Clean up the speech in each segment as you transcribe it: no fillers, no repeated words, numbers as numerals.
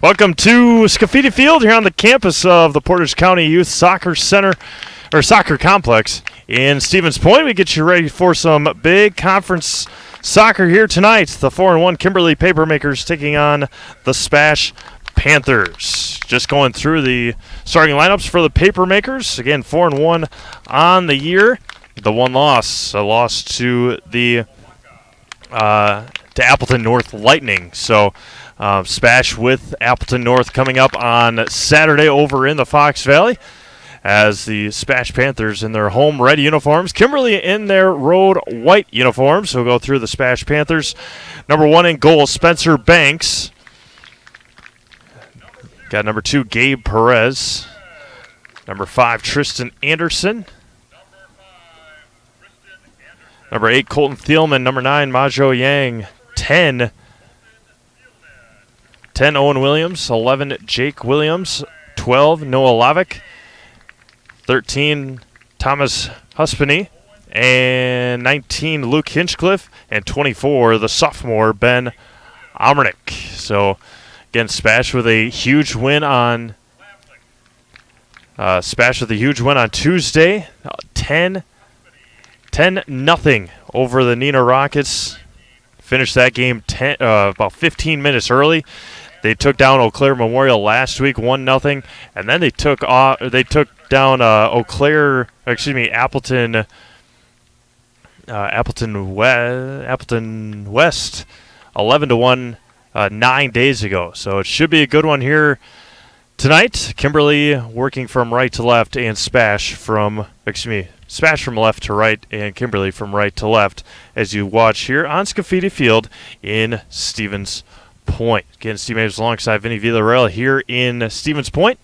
Welcome to Scafidi Field here on the campus of the Portage County Youth Soccer Center, or Soccer Complex in Stevens Point. We get you ready for some big conference soccer here tonight. The 4-1 Kimberly Papermakers taking on the SPASH Panthers. Just going through the starting lineups for the Papermakers. Again, 4-1 on the year. The one loss, a loss to the to Appleton North Lightning. So SPASH with Appleton North coming up on Saturday over in the Fox Valley as the SPASH Panthers in their home red uniforms. Kimberly in their road white uniforms. We'll go through the SPASH Panthers. Number 1 in goal, Spencer Banks. Got number 2, Gabe Perez. Number 5, Tristan Anderson. Number 8, Colton Thielman. Number 9, Majo Yang. 10, Owen Williams. 11, Jake Williams. 12, Noah Lavick. 13, Thomas Huspany. And 19, Luke Hinchcliffe. And 24, the sophomore, Ben Amernick. So, again, SPASH with a huge win on Tuesday. 10-0 over the Neenah Rockets. Finished that game about 15 minutes early. They took down Eau Claire Memorial last week, 1-0, and then they took down Appleton West, 11-1, 9 days ago. So it should be a good one here tonight. Kimberly working from right to left, and SPASH from left to right, and Kimberly from right to left as you watch here on Scafidi Field in Stevens Point. Again, Steve Maves alongside Vinny Villarreal here in Stevens Point.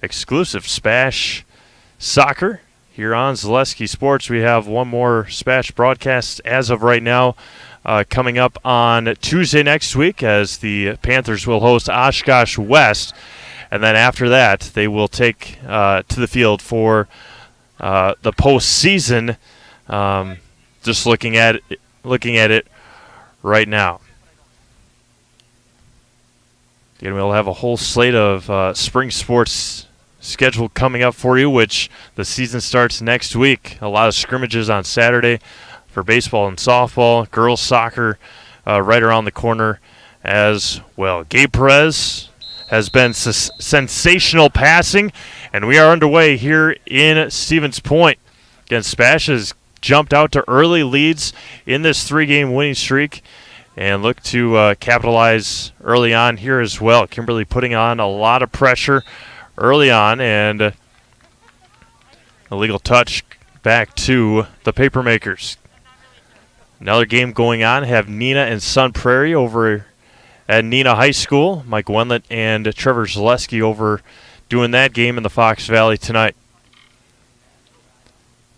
Exclusive SPASH soccer here on Zaleski Sports. We have one more SPASH broadcast as of right now coming up on Tuesday next week as the Panthers will host Oshkosh West. And then after that, they will take to the field for the postseason. Just looking at it right now. Again, we'll have a whole slate of spring sports scheduled coming up for you, which the season starts next week. A lot of scrimmages on Saturday for baseball and softball. Girls soccer right around the corner as well. Gabe Perez has been sensational passing, and we are underway here in Stevens Point. Again, SPASH has jumped out to early leads in this 3-game winning streak and look to capitalize early on here as well. Kimberly putting on a lot of pressure early on, and a legal touch back to the Papermakers. Another game going on. Have Neenah and Sun Prairie over at Neenah High School. Mike Wenlett and Trevor Zaleski over doing that game in the Fox Valley tonight.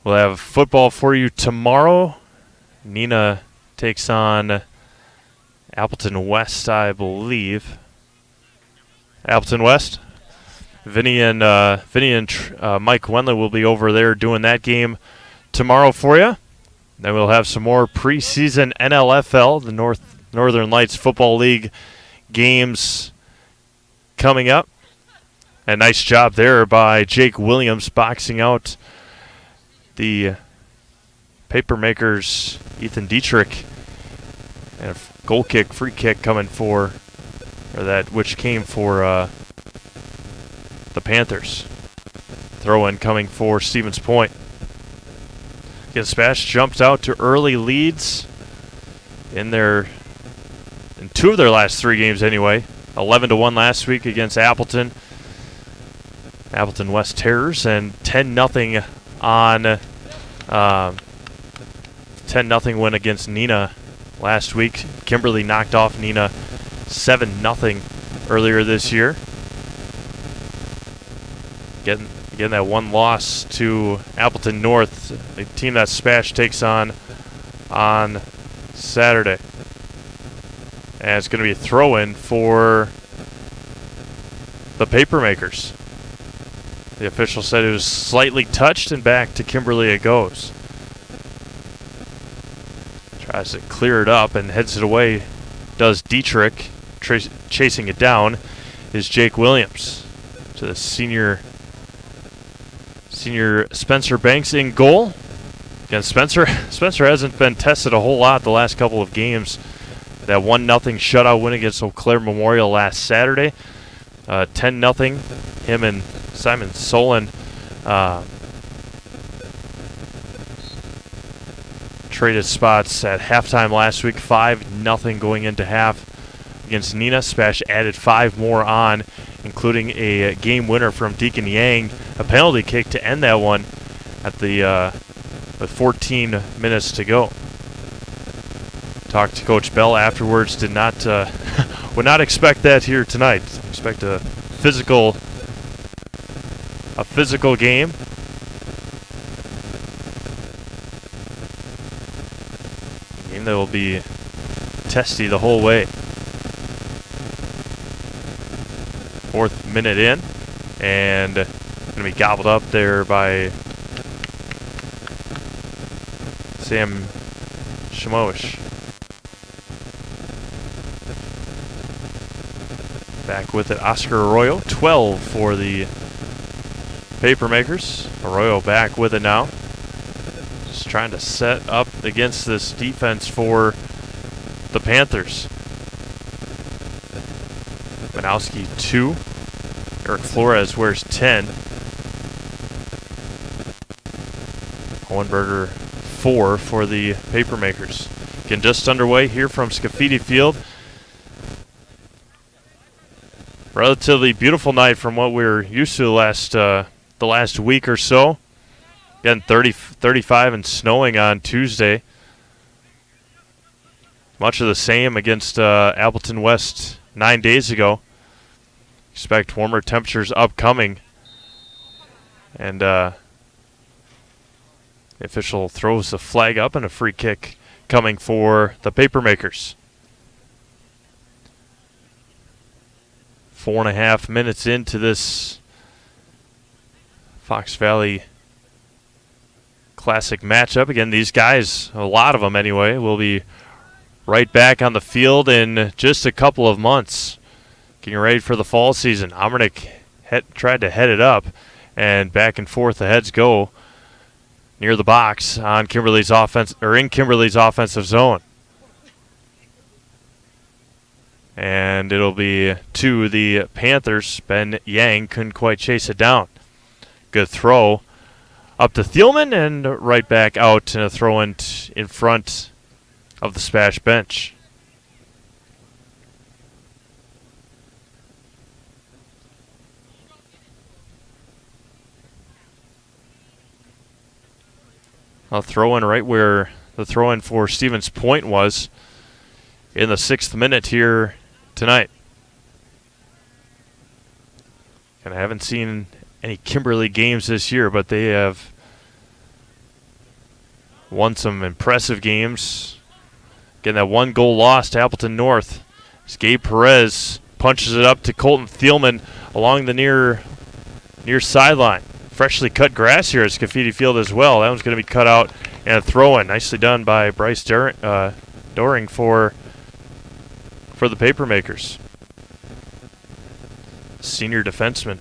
We'll have football for you tomorrow. Neenah takes on Appleton West, I believe. Appleton West. Vinny and Mike Wenlett will be over there doing that game tomorrow for you. Then we'll have some more preseason NLFL, the Northern Lights Football League games coming up. A nice job there by Jake Williams boxing out the Papermakers, Ethan Dietrich. And a goal kick, free kick coming for, which came for the Panthers. Throw-in coming for Stevens Point. Again, SPASH jumped out to early leads in 2 of their last 3 games anyway. 11-1 last week against Appleton West Terrors, and 10-0 on 10-0 win against Neenah last week. Kimberly knocked off Neenah 7-0 earlier this year. Again, that one loss to Appleton North, a team that SPASH takes on Saturday. And it's going to be a throw-in for the Papermakers. The official said it was slightly touched, and back to Kimberly it goes. Tries to clear it up and heads it away, does Dietrich. chasing it down is Jake Williams. To the senior Spencer Banks in goal. Again, Spencer hasn't been tested a whole lot the last couple of games. That 1-0 shutout win against Eau Claire Memorial last Saturday. 10-0. Him and Simon Solon traded spots at halftime last week. 5-0 going into half against Neenah. SPASH added 5 more on, including a game winner from Deacon Yang. A penalty kick to end that one at with 14 minutes to go. Talked to Coach Bell afterwards. Did not would not expect that here tonight. Expect a physical game. A game that will be testy the whole way. 4th minute in, and going to be gobbled up there by Sam Shamoish. Back with it, Oscar Arroyo. 12 for the Papermakers. Arroyo back with it now. Just trying to set up against this defense for the Panthers. Manowski 2. Eric Flores wears 10. Hohenberger 4 for the Papermakers. Again, just underway here from Scafidi Field. Relatively beautiful night from what we were used to the last week or so. Again, 35 and snowing on Tuesday. Much of the same against Appleton West 9 days ago. Expect warmer temperatures upcoming. And the official throws the flag up and a free kick coming for the Papermakers. 4.5 minutes into this Fox Valley Classic matchup. Again, these guys, a lot of them anyway, will be right back on the field in just a couple of months. Getting ready for the fall season. Amernick tried to head it up, and back and forth the heads go near the box on Kimberly's offense, or in Kimberly's offensive zone. And it'll be to the Panthers. Ben Yang couldn't quite chase it down. Good throw up to Thielman and right back out, and a throw in front of the SPASH bench. A throw in right where the throw in for Stevens Point was in the 6th minute here tonight. And I haven't seen any Kimberly games this year, but they have won some impressive games. Again, that 1-goal loss to Appleton North. As Gabe Perez punches it up to Colton Thielman along the near sideline. Freshly cut grass here at Scafidi Field as well. That one's going to be cut out and a throw-in. Nicely done by Bryce Doring for the Papermakers. Senior defenseman.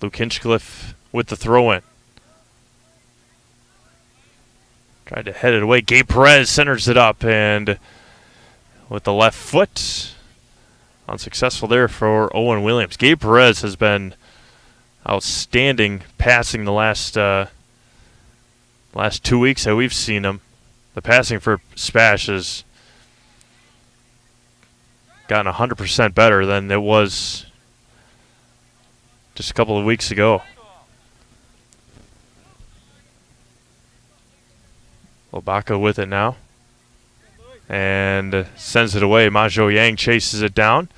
Luke Hinchcliffe with the throw-in. Tried to head it away. Gabe Perez centers it up, and with the left foot, unsuccessful there for Owen Williams. Gabe Perez has been outstanding passing the last 2 weeks that we've seen him. The passing for SPASH has gotten 100% better than it was just a couple of weeks ago. Obaka with it now. And sends it away. Majo Yang chases it down.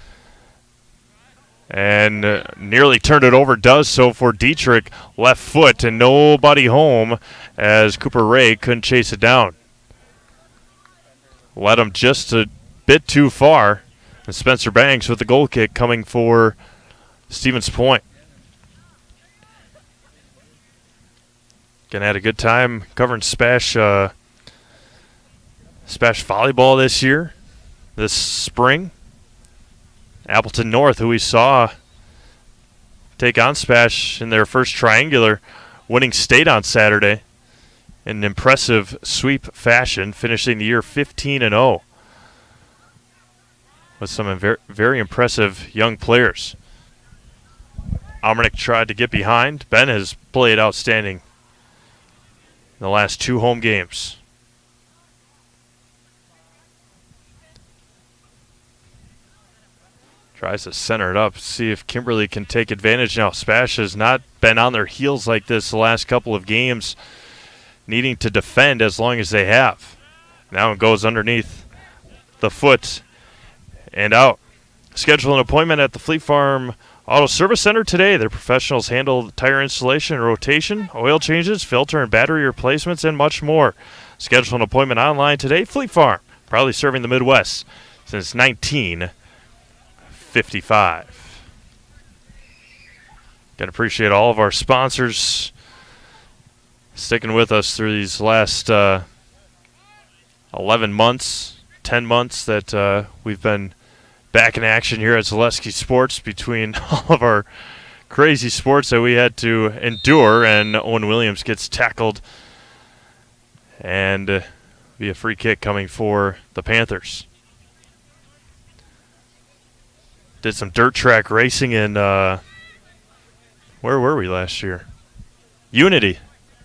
And nearly turned it over. Does so for Dietrich. Left foot and nobody home as Cooper Ray couldn't chase it down. Led him just a bit too far. And Spencer Banks with the goal kick coming for Stevens Point. Again, had a good time covering SPASH SPASH volleyball this spring. Appleton North, who we saw take on SPASH in their first triangular, winning state on Saturday in an impressive sweep fashion, finishing the year 15-0 with some very impressive young players. Almernick tried to get behind. Ben has played outstanding in the last 2 home games. Tries to center it up, see if Kimberly can take advantage now. SPASH has not been on their heels like this the last couple of games, needing to defend as long as they have. Now it goes underneath the foot and out. Schedule an appointment at the Fleet Farm Auto Service Center today. Their professionals handle tire installation and rotation, oil changes, filter and battery replacements, and much more. Schedule an appointment online today. Fleet Farm, proudly serving the Midwest since 1955. Got to appreciate all of our sponsors sticking with us through these last 11 months, 10 months that we've been back in action here at Zaleski Sports, between all of our crazy sports that we had to endure, and Owen Williams gets tackled and be a free kick coming for the Panthers. Did some dirt track racing in, where were we last year? Unity.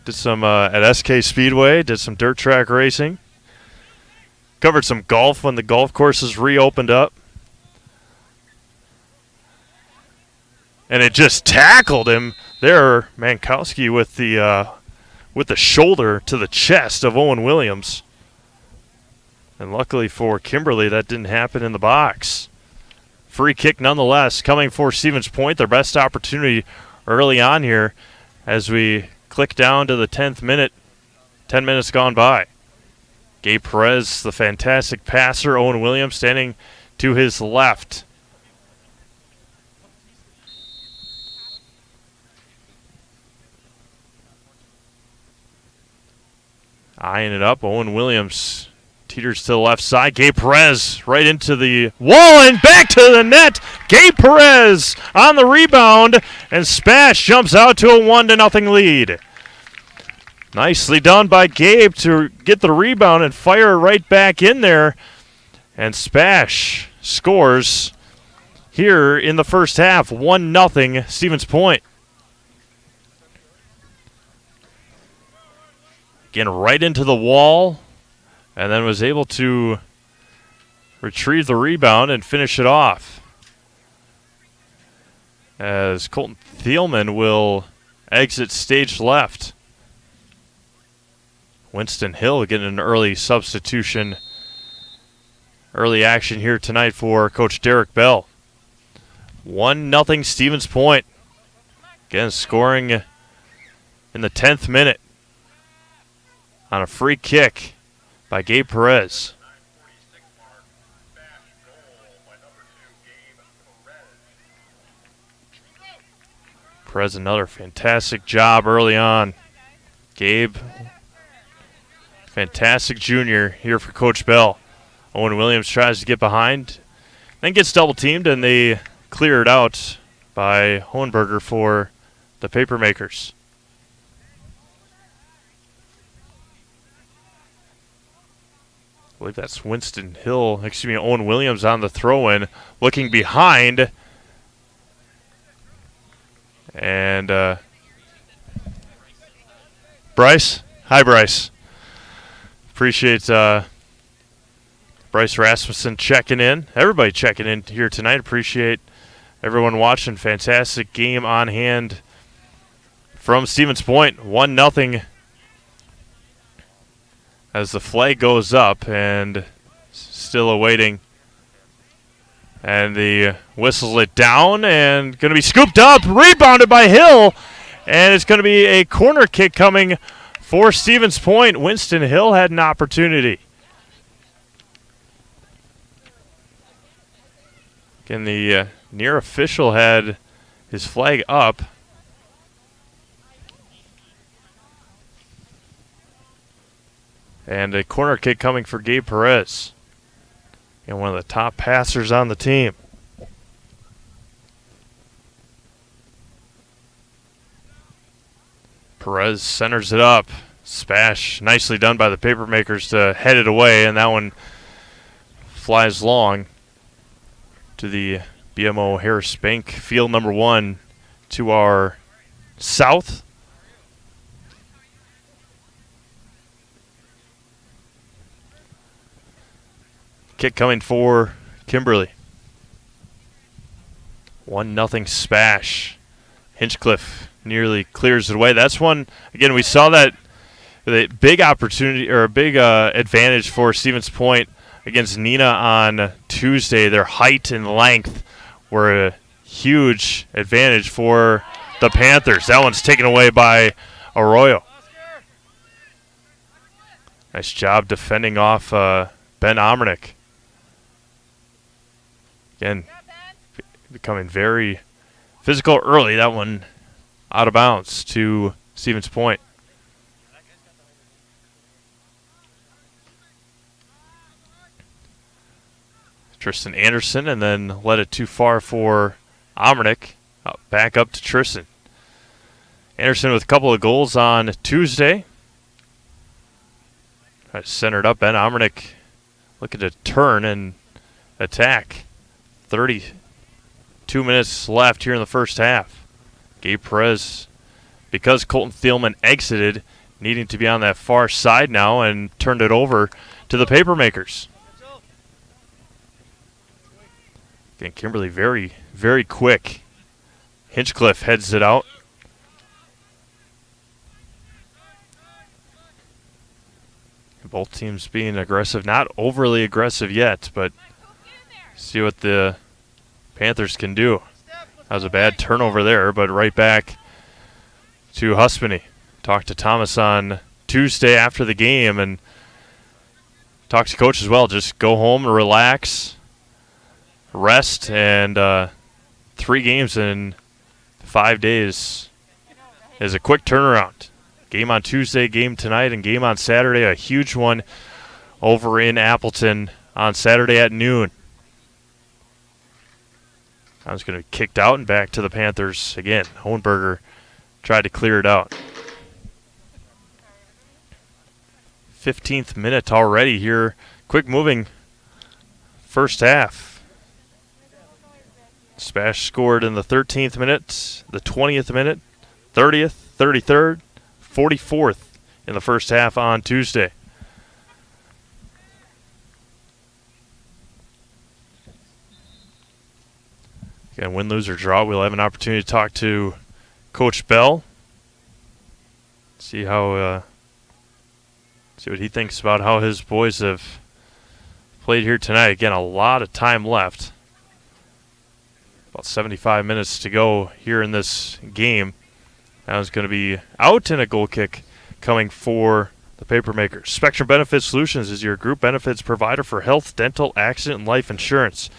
Did some at SK Speedway, did some dirt track racing. Covered some golf when the golf courses reopened up. And it just tackled him there, Mankowski, with the shoulder to the chest of Owen Williams. And luckily for Kimberly, that didn't happen in the box. Free kick nonetheless, coming for Stevens Point, their best opportunity early on here as we click down to the 10th minute, 10 minutes gone by. Gabe Perez, the fantastic passer, Owen Williams standing to his left. Eyeing it up, Owen Williams teeters to the left side. Gabe Perez right into the wall and back to the net. Gabe Perez on the rebound, and SPASH jumps out to a 1-0 lead. Nicely done by Gabe to get the rebound and fire right back in there. And SPASH scores here in the first half, 1-0 Stevens Point. Again, right into the wall, and then was able to retrieve the rebound and finish it off. As Colton Thielman will exit stage left. Winston Hill getting an early substitution, early action here tonight for Coach Derek Bell. 1-0 Stevens Point. Again, scoring in the 10th minute on a free kick by Gabe Perez. Perez, another fantastic job early on. Gabe, fantastic junior here for Coach Bell. Owen Williams tries to get behind, then gets double teamed, and they clear it out by Hohenberger for the Papermakers. I believe that's Owen Williams on the throw-in, looking behind. And Bryce? Hi, Bryce. Appreciate Bryce Rasmussen checking in. Everybody checking in here tonight. Appreciate everyone watching. Fantastic game on hand from Stevens Point. 1-0 as the flag goes up, and still awaiting. And the whistles it down, and going to be scooped up, rebounded by Hill, and it's going to be a corner kick coming for Stevens Point. Winston Hill had an opportunity. Again, the near official had his flag up. And a corner kick coming for Gabe Perez. And one of the top passers on the team. Perez centers it up. SPASH nicely done by the Papermakers to head it away, and that one flies long to the BMO Harris Bank field number 1 to our south. Kick coming for Kimberly. 1-0 SPASH. Hinchcliffe nearly clears it away. That's one, again, we saw that the big opportunity or a big advantage for Stevens Point against Nina on Tuesday. Their height and length were a huge advantage for the Panthers. That one's taken away by Arroyo. Nice job defending off Ben Omernick. Again, becoming very physical early. That one out of bounds to Stevens Point. Tristan Anderson, and then led it too far for Omernick. Back up to Tristan. Anderson with a couple of goals on Tuesday. Centered up. Ben Omernick looking to turn and attack. 32 minutes left here in the first half. Gabe Perez, because Colton Thielman exited, needing to be on that far side now and turned it over to the Papermakers. Again, Kimberly very, very quick. Hinchcliffe heads it out. Both teams being aggressive, not overly aggressive yet, but see what the Panthers can do. That was a bad turnover there, but right back to Huspenny. Talked to Thomas on Tuesday after the game and talked to Coach as well. Just go home and relax, rest, and 3 games in 5 days is a quick turnaround. Game on Tuesday, game tonight, and game on Saturday. A huge one over in Appleton on Saturday at noon. I was going to be kicked out and back to the Panthers again. Hohenberger tried to clear it out. 15th minute already here. Quick moving first half. SPASH scored in the 13th minute, the 20th minute, 30th, 33rd, 44th in the first half on Tuesday. Again, win, lose, or draw, we'll have an opportunity to talk to Coach Bell. See how, see what he thinks about how his boys have played here tonight. Again, a lot of time left. About 75 minutes to go here in this game. That was going to be out, and a goal kick coming for the Papermakers. Spectrum Benefit Solutions is your group benefits provider for health, dental, accident, and life insurance.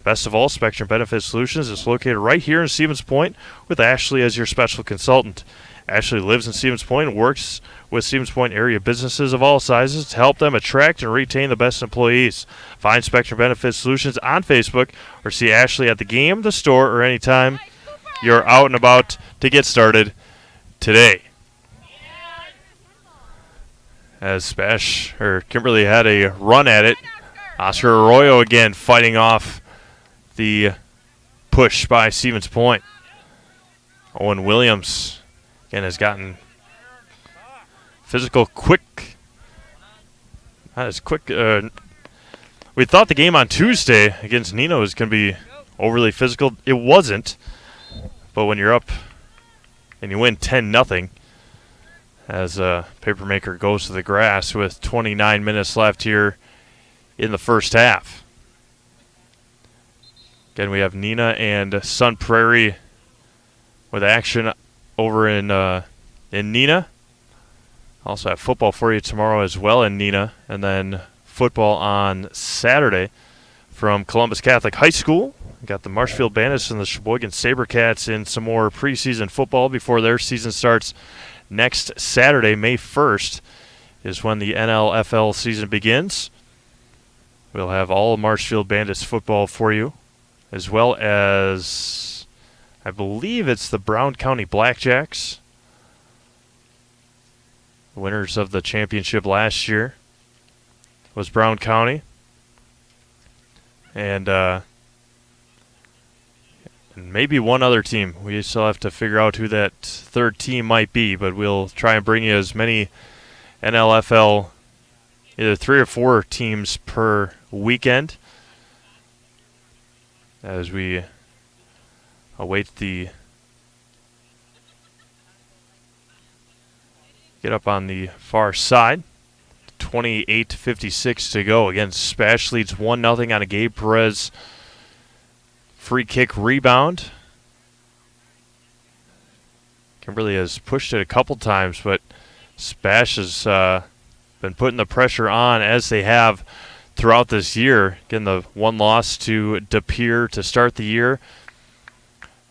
Best of all, Spectrum Benefit Solutions is located right here in Stevens Point with Ashley as your special consultant. Ashley lives in Stevens Point and works with Stevens Point area businesses of all sizes to help them attract and retain the best employees. Find Spectrum Benefit Solutions on Facebook or see Ashley at the game, the store, or anytime you're out and about to get started today. As SPASH or Kimberly had a run at it, Oscar Arroyo again fighting off the push by Stevens Point. Owen Williams again has gotten physical quick. Not as quick. We thought the game on Tuesday against Nino was going to be overly physical. It wasn't. But when you're up and you win 10-0, as Papermaker goes to the grass with 29 minutes left here in the first half. Again, we have Nina and Sun Prairie with action over in Nina. Also have football for you tomorrow as well in Nina. And then football on Saturday from Columbus Catholic High School. We got the Marshfield Bandits and the Sheboygan Sabercats in some more preseason football before their season starts next Saturday, May 1st, is when the NLFL season begins. We'll have all of Marshfield Bandits football for you, as well as, I believe it's the Brown County Blackjacks, winners of the championship last year was Brown County. And maybe one other team. We still have to figure out who that third team might be, but we'll try and bring you as many NLFL, either 3 or 4 teams per weekend, as we await the get up on the far side. 28:56 to go. Again, SPASH leads 1-0 on a Gabe Perez free kick rebound. Kimberly has pushed it a couple times, but SPASH has been putting the pressure on, as they have throughout this year. Again, the one loss to De Pere to start the year.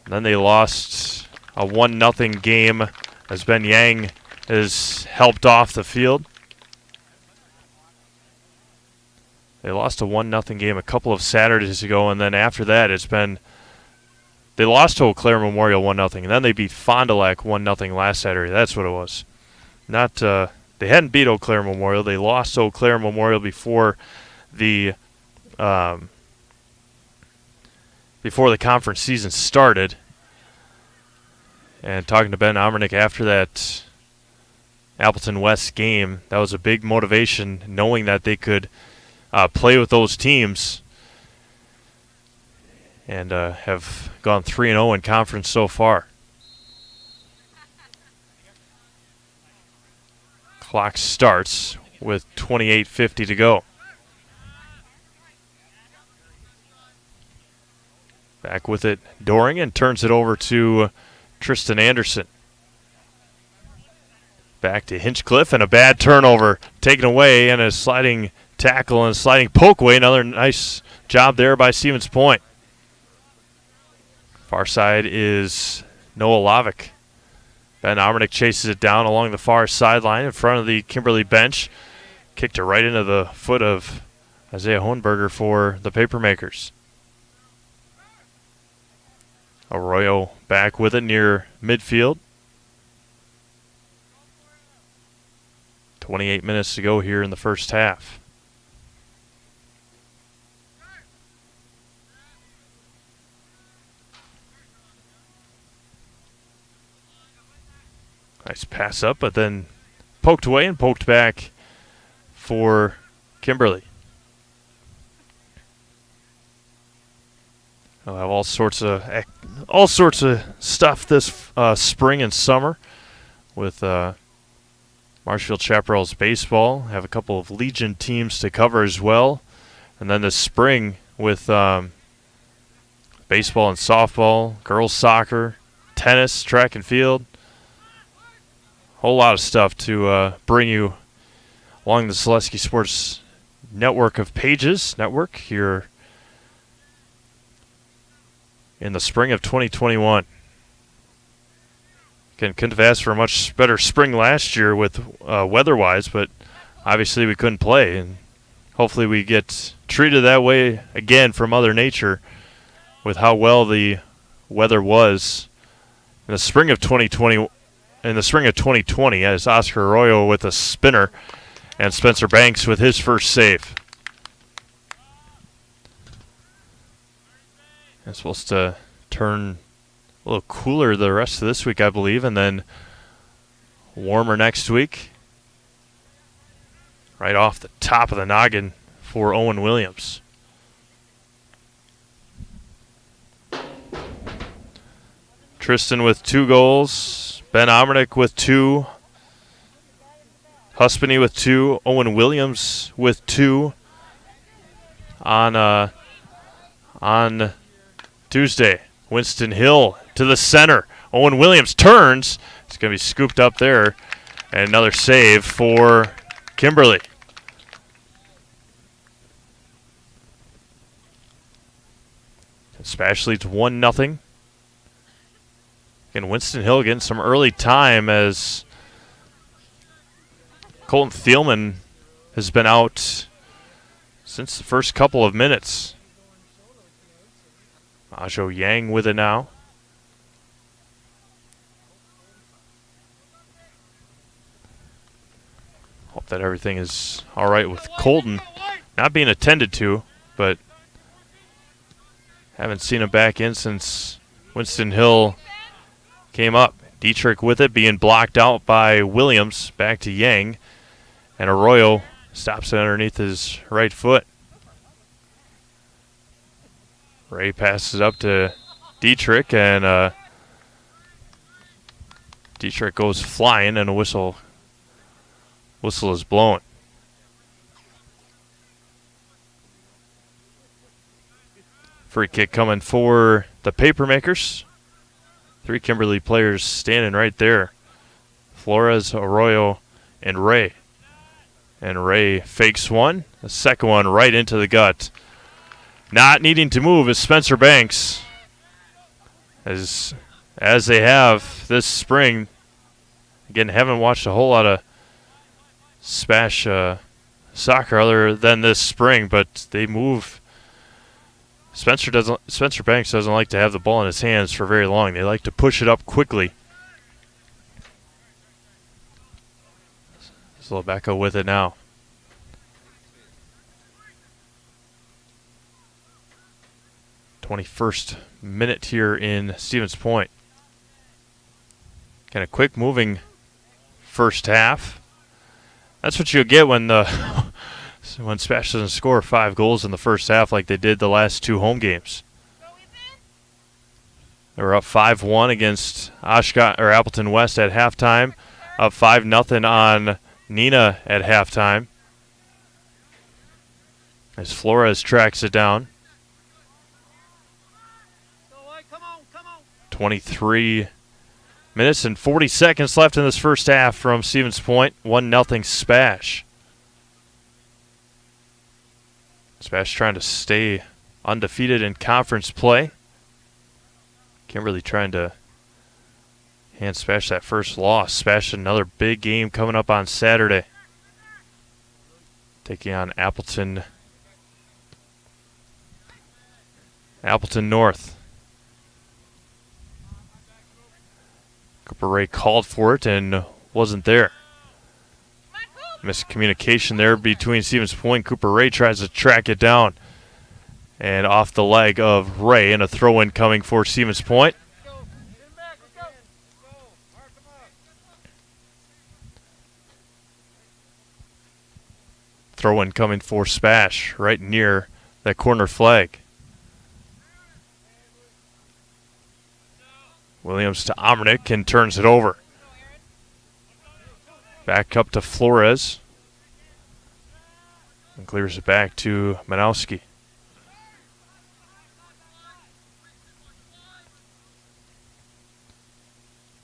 And then they lost a 1-0 game as Ben Yang is helped off the field. They lost a 1-0 game a couple of Saturdays ago, and then after that they lost to Eau Claire Memorial 1-0, and then they beat Fond du Lac 1-0 last Saturday. That's what it was. They hadn't beat Eau Claire Memorial. They lost to Eau Claire Memorial before the conference season started. And talking to Ben Omernick after that Appleton West game, that was a big motivation, knowing that they could play with those teams, and have gone 3-0 in conference so far. Clock starts with 28:50 to go. Back with it, Doring, turns it over to Tristan Anderson. Back to Hinchcliffe, and a bad turnover taken away, and a sliding tackle and a sliding poke away. Another nice job there by Stevens Point. Far side is Noah Lovick. Ben Omernick chases it down along the far sideline in front of the Kimberly bench. Kicked it right into the foot of Isaiah Hohenberger for the Papermakers. Arroyo back with it near midfield. 28 minutes to go here in the first half. Nice pass up, but then poked away and poked back for Kimberly. We'll have all sorts of stuff this spring and summer with Marshfield Chaparrals baseball. Have a couple of Legion teams to cover as well, and then this spring with baseball and softball, girls soccer, tennis, track and field. Whole lot of stuff to bring you along the Zaleski Sports network of pages here in the spring of 2021. Again, couldn't have asked for a much better spring last year with weather-wise, but obviously we couldn't play, and hopefully we get treated that way again from Mother Nature with how well the weather was in the spring of 2020. In the spring of 2020, as Oscar Arroyo with a spinner and Spencer Banks with his first save. It's supposed to turn a little cooler the rest of this week, I believe, and then warmer next week. Right off the top of the noggin for Owen Williams. Tristan with 2 goals. Ben Omernick with 2. Huspany with 2. Owen Williams with 2 on Tuesday. Winston Hill to the center. Owen Williams turns. It's going to be scooped up there. And another save for Kimberly. SPASH leads 1-0. And Winston Hill getting some early time as Colton Thielman has been out since the first couple of minutes. Ajo Yang with it now. Hope that everything is all right with Colton. Not being attended to, but haven't seen him back in since Winston Hill came up. Dietrich with it, being blocked out by Williams. Back to Yang. And Arroyo stops it underneath his right foot. Ray passes up to Dietrich, and Dietrich goes flying, and a whistle is blown. Free kick coming for the Papermakers. 3 Kimberly players standing right there. Flores, Arroyo, and Ray. And Ray fakes one. The second one right into the gut. Not needing to move is Spencer Banks. As they have this spring. Again, haven't watched a whole lot of SPASH soccer other than this spring, but they move. Spencer Banks doesn't like to have the ball in his hands for very long. They like to push it up quickly. Zlobacko with it now. #21st minute here in Stevens Point. Kind of quick moving first half. That's what you'll get when when SPASH doesn't score 5 goals in the first half like they did the last 2 home games. They were up 5-1 against Appleton West at halftime. Up 5-0 on Nina at halftime. As Flores tracks it down. 23 minutes and 40 seconds left in this first half from Stevens Point. 1-0 SPASH. SPASH trying to stay undefeated in conference play. Kimberly trying to hand SPASH that first loss. SPASH another big game coming up on Saturday. Taking on Appleton North. Cooper Ray called for it and wasn't there. Miscommunication there between Stevens Point. Cooper Ray tries to track it down. And off the leg of Ray, and a throw-in coming for Stevens Point. Throw-in coming for SPASH right near that corner flag. Williams to Omnick and turns it over. Back up to Flores. And clears it back to Manowski.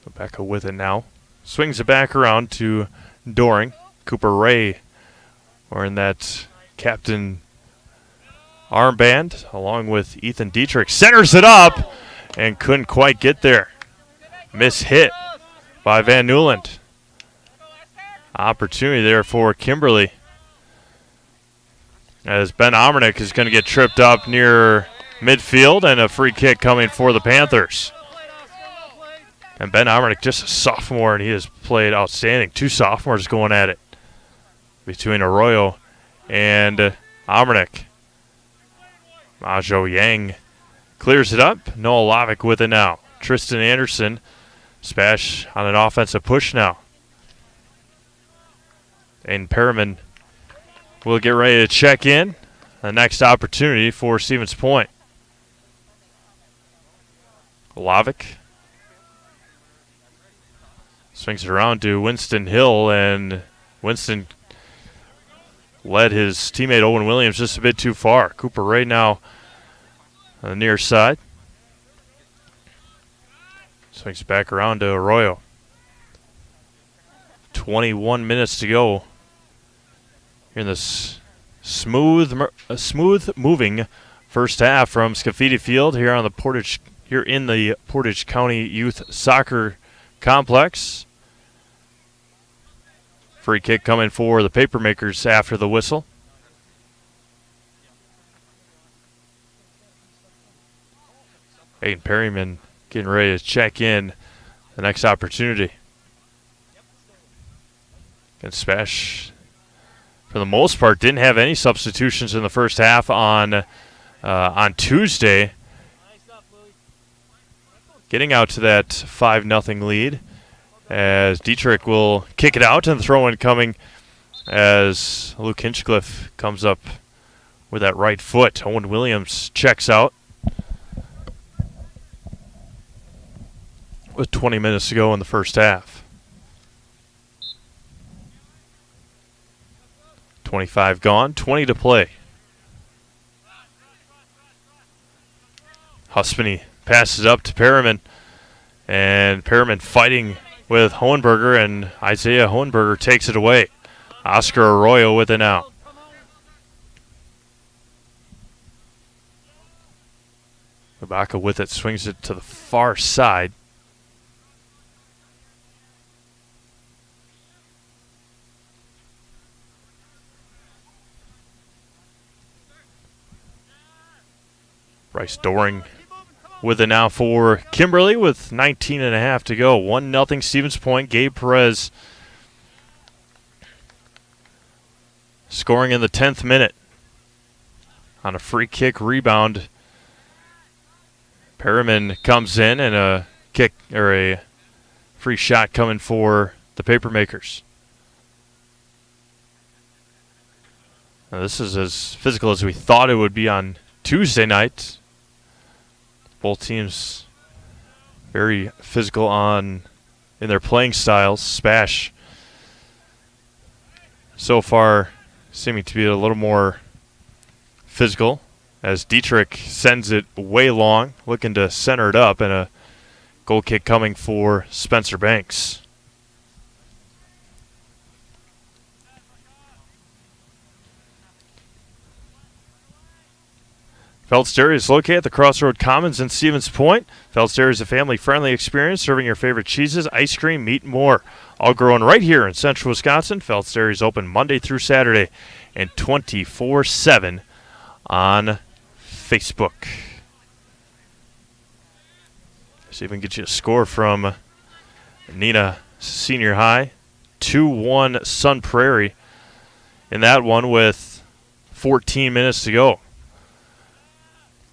Rebecca with it now. Swings it back around to Doring. Cooper Ray wearing that captain armband along with Ethan Dietrich. Centers it up and couldn't quite get there. Miss hit by Van Newland. Opportunity there for Kimberly. As Ben Omernick is going to get tripped up near midfield, and a free kick coming for the Panthers. And Ben Omernick, just a sophomore, and he has played outstanding. 2 sophomores going at it between Arroyo and Omernick. Ajo Yang clears it up. Noah Lavick with it now. Tristan Anderson. SPASH on an offensive push now. And Perriman will get ready to check in. The next opportunity for Stevens Point. Lavick swings it around to Winston Hill, and Winston led his teammate Owen Williams just a bit too far. Cooper Ray now on the near side. Swings it back around to Arroyo. 21 minutes to go here in this smooth moving first half from Scafidi Field here in the Portage County Youth Soccer Complex. Free kick coming for the Papermakers after the whistle. Aiden Perryman getting ready to check in the next opportunity. And SPASH, for the most part, didn't have any substitutions in the first half on Tuesday. Getting out to that 5-0 lead as Dietrich will kick it out, and the throw-in coming as Luke Hinchcliffe comes up with that right foot. Owen Williams checks out with 20 minutes to go in the first half. 25 gone, 20 to play. Huspany passes up to Perriman, and Perriman fighting with Hohenberger, and Isaiah Hohenberger takes it away. Oscar Arroyo with it now. Ibaka with it, swings it to the far side. Bryce Doring with it now for Kimberly with 19.5 to go. 1-0 Stevens Point. Gabe Perez scoring in the 10th minute on a free kick rebound. Perriman comes in, and a kick or a free shot coming for the Papermakers. Now this is as physical as we thought it would be on Tuesday night. Both teams very physical in their playing styles. SPASH so far seeming to be a little more physical as Dietrich sends it way long, looking to center it up, and a goal kick coming for Spencer Banks. Phelps Dairy is located at the Crossroad Commons in Stevens Point. Phelps Dairy is a family-friendly experience serving your favorite cheeses, ice cream, meat, and more. All grown right here in central Wisconsin. Phelps Dairy is open Monday through Saturday and 24/7 on Facebook. See if we can get you a score from Nina Senior High. 2-1 Sun Prairie in that one with 14 minutes to go.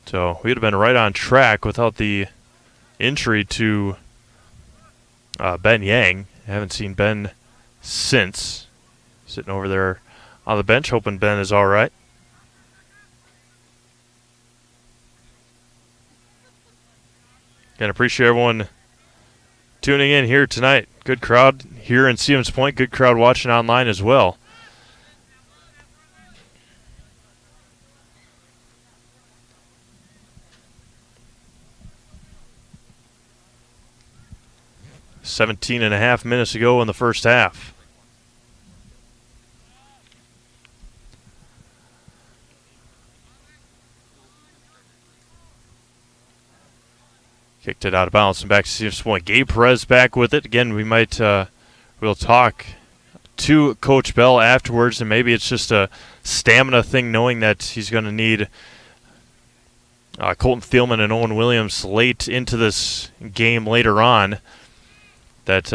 So we would have been right on track without the injury to Ben Yang. I haven't seen Ben since. Sitting over there on the bench, hoping Ben is all right. And appreciate everyone tuning in here tonight. Good crowd here in Stevens Point. Good crowd watching online as well. Seventeen and a half minutes to go in the first half. Kicked it out of bounds and back to Stevens Point. Gabe Perez back with it. Again, we'll talk to Coach Bell afterwards, and maybe it's just a stamina thing, knowing that he's going to need Colton Thielman and Owen Williams late into this game later on. That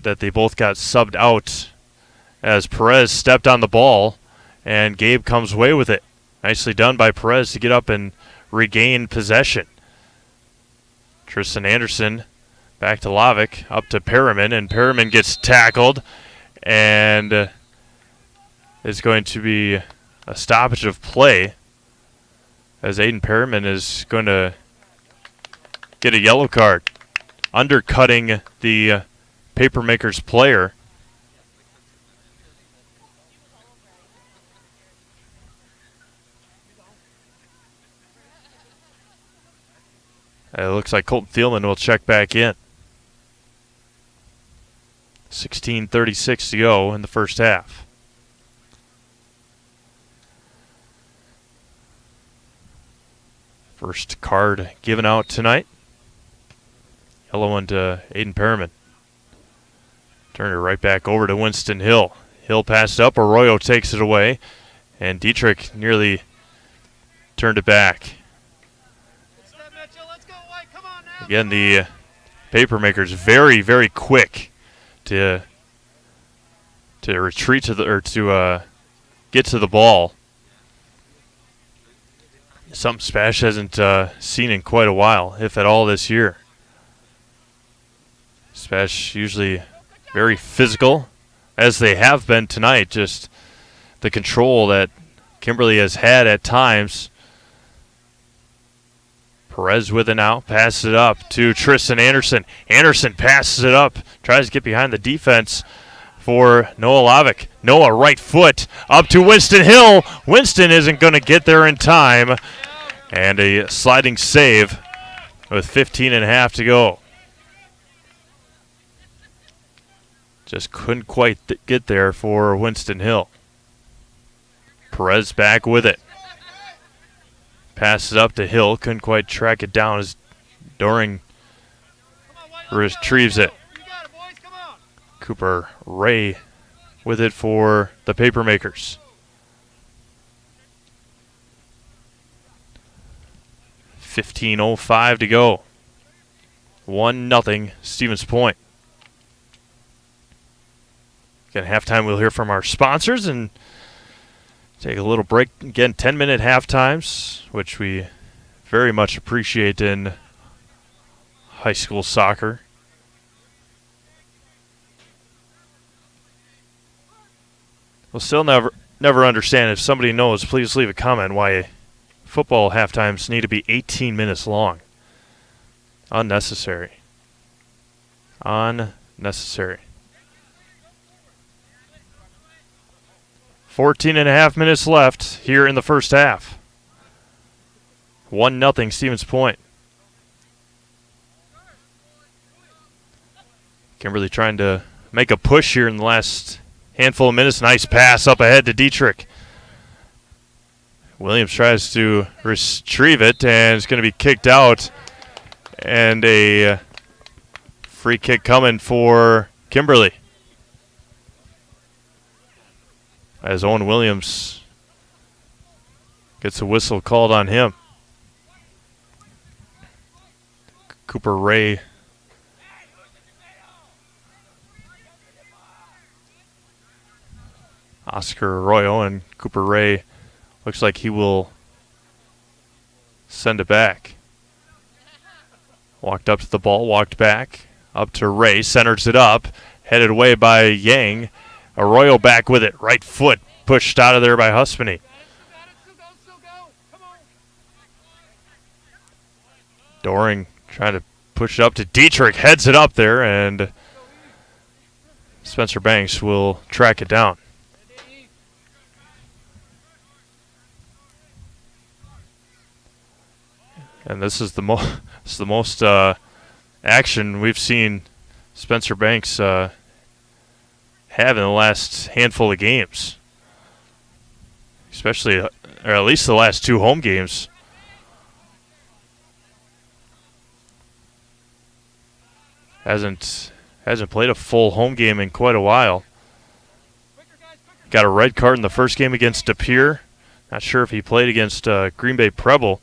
they both got subbed out as Perez stepped on the ball, and Gabe comes away with it. Nicely done by Perez to get up and regain possession. Tristan Anderson back to Lavick, up to Perriman, and Perriman gets tackled, and is going to be a stoppage of play as Aiden Perriman is going to get a yellow card, undercutting the Papermakers player. It looks like Colton Thielman will check back in. 16:36 to go in the first half. First card given out tonight. Yellow one to Aiden Perriman. Turn it right back over to Winston Hill. Hill passed up, Arroyo takes it away, and Dietrich nearly turned it back. Again, the Papermakers very, very quick to retreat to to get to the ball. Something SPASH hasn't seen in quite a while, if at all, this year. SPASH usually very physical, as they have been tonight. Just the control that Kimberly has had at times. Perez with it now, passes it up to Tristan Anderson. Anderson passes it up, tries to get behind the defense for Noah Lavick. Noah, right foot, up to Winston Hill. Winston isn't going to get there in time. And a sliding save with 15.5 to go. Just couldn't quite get there for Winston Hill. Perez back with it. Passes up to Hill, couldn't quite track it down as Doring retrieves it. Cooper Ray with it for the Papermakers. 15:05 to go. 1-0 Stevens Point. Again, halftime we'll hear from our sponsors and take a little break. Again, 10-minute halftimes, which we very much appreciate in high school soccer. We'll still never understand. If somebody knows, please leave a comment why football halftimes need to be 18 minutes long. Unnecessary. Unnecessary. 14.5 minutes left here in the first half. 1-0 Stevens Point. Kimberly trying to make a push here in the last handful of minutes. Nice pass up ahead to Dietrich. Williams tries to retrieve it, and it's going to be kicked out. And a free kick coming for Kimberly, as Owen Williams gets a whistle called on him. Cooper Ray Oscar Arroyo, and Cooper Ray looks like he will send it back. Walked up to the ball, walked back, up to Ray, centers it up, headed away by Yang. Arroyo back with it, right foot pushed out of there by Huspany. Doring trying to push it up to Dietrich, heads it up there, and Spencer Banks will track it down. And this is the most action we've seen Spencer Banks have in the last handful of games, especially, or at least the last two home games. Hasn't played a full home game in quite a while. Got a red card in the first game against De Pere. Not sure if he played against Green Bay Preble,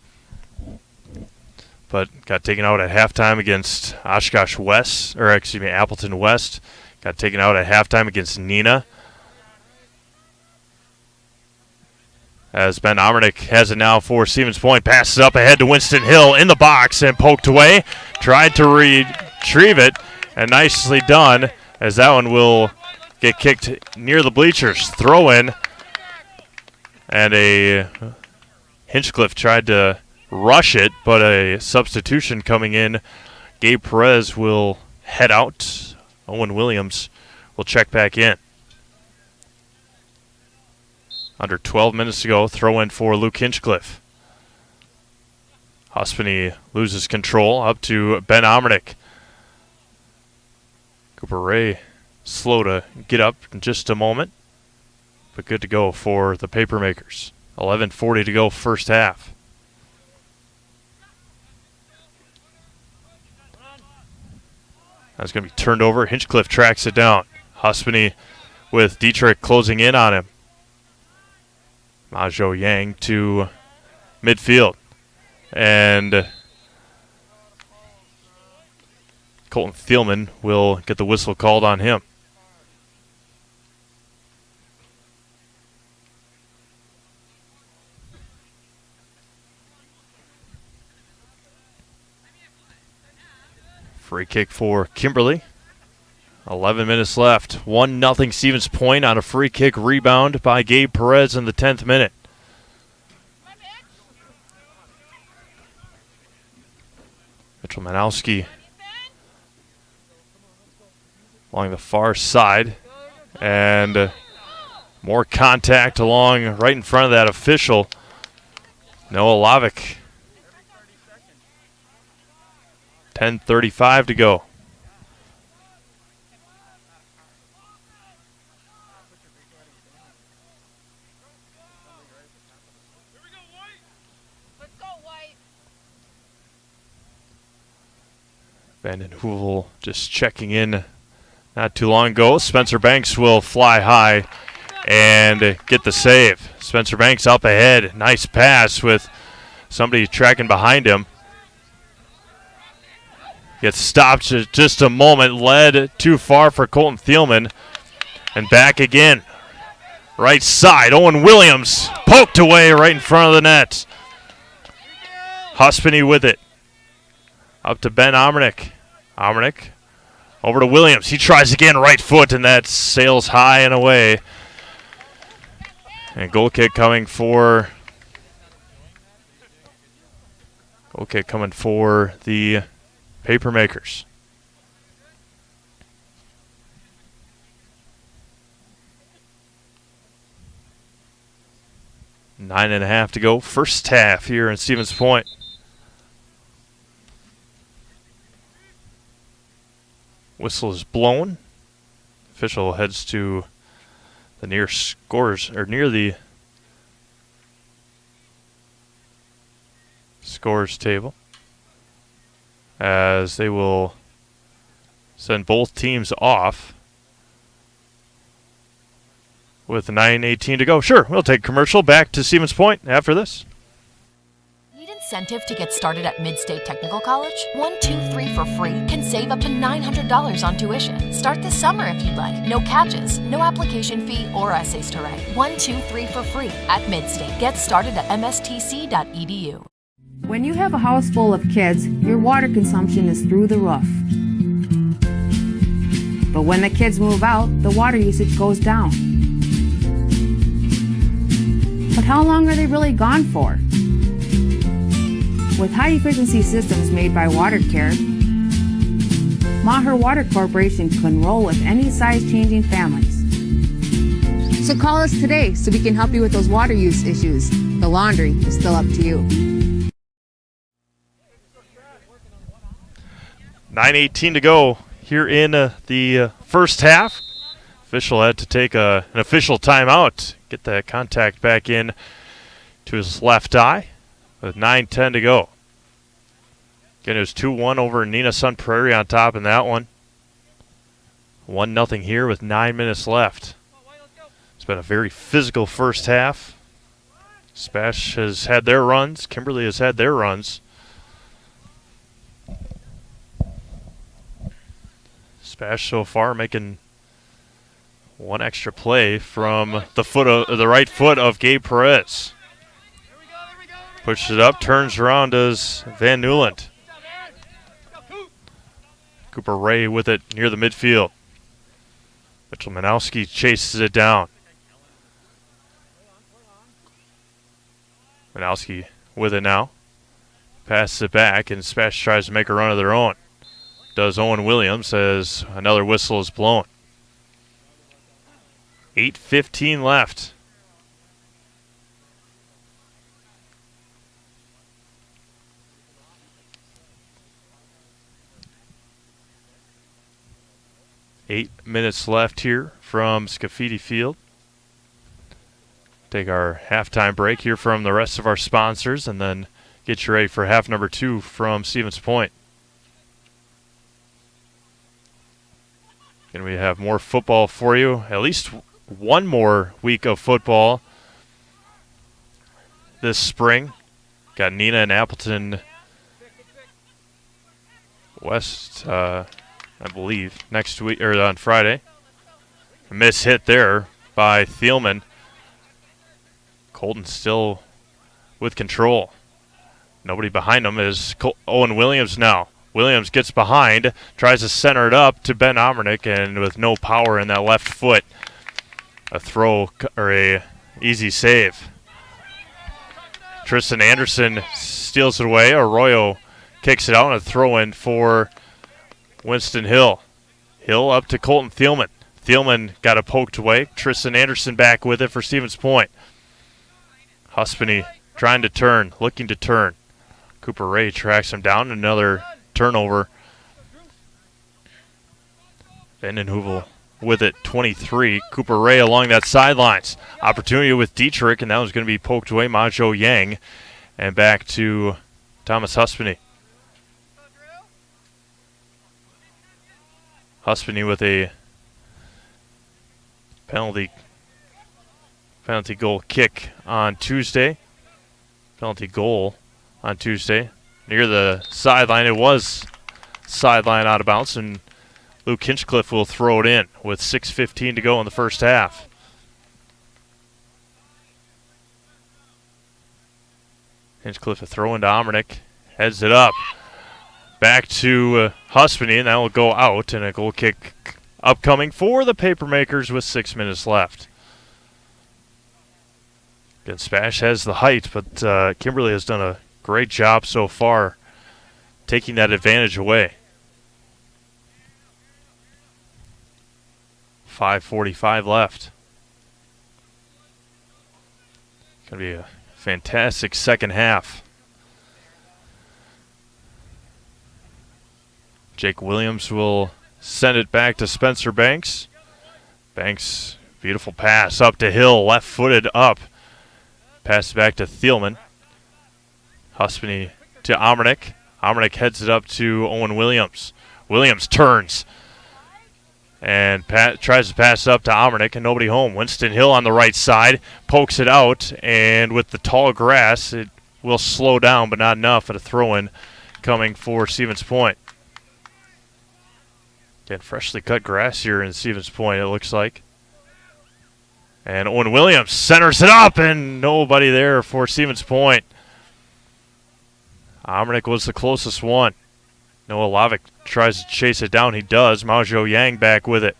but got taken out at halftime against Oshkosh West, or excuse me, Appleton West. Got taken out at halftime against Neenah. As Ben Omernick has it now for Stevens Point. Passes up ahead to Winston Hill in the box and poked away. Tried to retrieve it, and nicely done, as that one will get kicked near the bleachers. Throw in, and a Hinchcliffe tried to rush it, but a substitution coming in. Gabe Perez will head out. Owen Williams will check back in. Under 12 minutes to go, throw in for Luke Hinchcliffe. Huspany loses control, up to Ben Omernick. Cooper Ray slow to get up in just a moment, but good to go for the Papermakers. 11:40 to go first half. That's going to be turned over. Hinchcliffe tracks it down. Huspany with Dietrich closing in on him. Majo Yang to midfield. And Colton Thielman will get the whistle called on him. Free kick for Kimberly. 11 minutes left. 1-0 Stevens Point on a free kick rebound by Gabe Perez in the 10th minute. Mitchell Manowski along the far side. And more contact along right in front of that official, Noah Lavick. 10:35 to go. Vanden Heuvel just checking in not too long ago. Spencer Banks will fly high and get the save. Spencer Banks up ahead. Nice pass with somebody tracking behind him. Gets stopped just a moment. Led too far for Colton Thielman. And back again. Right side. Owen Williams poked away right in front of the net. Huspany with it. Up to Ben Omernick. Omernick over to Williams. He tries again, right foot, and that sails high and away. And goal kick coming for the Papermakers. Nine and a half to go. First half here in Stevens Point. Whistle is blown. Official heads to the near the scores table, as they will send both teams off with 9:18 to go. Sure, we'll take commercial. Back to Stevens Point after this. Need incentive to get started at Mid-State Technical College? 1, 2, 3 for free can save up to $900 on tuition. Start this summer if you'd like. No catches, no application fee or essays to write. 1, 2, 3 for free at Mid-State. Get started at mstc.edu. When you have a house full of kids, your water consumption is through the roof. But when the kids move out, the water usage goes down. But how long are they really gone for? With high-efficiency systems made by WaterCare, Maher Water Corporation can roll with any size-changing families. So call us today so we can help you with those water use issues. The laundry is still up to you. 9:18 to go here in the first half. Official had to take an official timeout, get that contact back in to his left eye with 9:10 to go. Again, it was 2-1 over Nina Sun Prairie on top in that one. 1-0 here with 9 minutes left. It's been a very physical first half. SPASH has had their runs. Kimberly has had their runs. SPASH so far making one extra play from the right foot of Gabe Perez. Pushes it up, turns around, does Van Newland. Cooper Ray with it near the midfield. Mitchell Manowski chases it down. Manowski with it now. Passes it back, and SPASH tries to make a run of their own. Does Owen Williams as another whistle is blown. 8:15 left. Eight minutes left here from Scafidi Field. Take our halftime break here from the rest of our sponsors and then get you ready for half number 2 from Stevens Point. Going to have more football for you. At least one more week of football this spring. Got Neenah and Appleton West, I believe, next week or on Friday. A miss hit there by Thielman. Colton still with control. Nobody behind him is Owen Williams now. Williams gets behind, tries to center it up to Ben Omernick, and with no power in that left foot, a throw or a easy save. Tristan Anderson steals it away. Arroyo kicks it out, and a throw in for Winston Hill. Hill up to Colton Thielman. Thielman got it poked away. Tristan Anderson back with it for Stevens Point. Huspany trying to turn, looking to turn. Cooper Ray tracks him down. Another turnover. Vandenheuvel with it, 23. Cooper Ray along that sidelines. Opportunity with Dietrich, and that was going to be poked away. Majo Yang. And back to Thomas Huspany. Huspany with a penalty goal kick on Tuesday. Penalty goal on Tuesday. Near the sideline, it was sideline out of bounds, and Luke Hinchcliffe will throw it in with 6:15 to go in the first half. Hinchcliffe a throw into Omernick, heads it up. Back to Huspany, and that will go out, and a goal kick upcoming for the Papermakers with 6 minutes left. Again, SPASH has the height, but Kimberly has done a great job so far taking that advantage away. 5:45 left. Going to be a fantastic second half. Jake Williams will send it back to Spencer Banks. Banks, beautiful pass up to Hill, left-footed up. Pass back to Thielman. Huspany to Omernick. Omernick heads it up to Owen Williams. Williams turns and tries to pass up to Omernick, and nobody home. Winston Hill on the right side pokes it out, and with the tall grass, it will slow down, but not enough at a throw-in coming for Stevens Point. Again, freshly cut grass here in Stevens Point, it looks like. And Owen Williams centers it up, and nobody there for Stevens Point. Omernick was the closest one. Noah Lavick tries to chase it down. He does. Majo Yang back with it.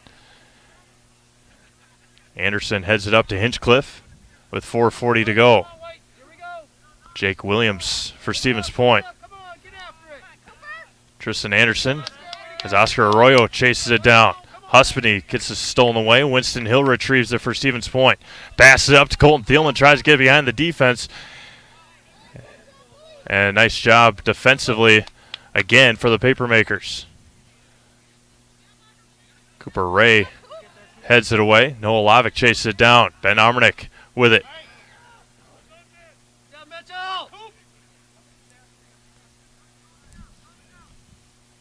Anderson heads it up to Hinchcliffe with 4:40 to go. Jake Williams for Stevens Point. Tristan Anderson as Oscar Arroyo chases it down. Huspany gets it stolen away. Winston Hill retrieves it for Stevens Point. Passes it up to Colton Thielman. Tries to get behind the defense. And nice job defensively again for the Papermakers. Cooper Ray heads it away. Noah Lavick chases it down. Ben Omernick with it.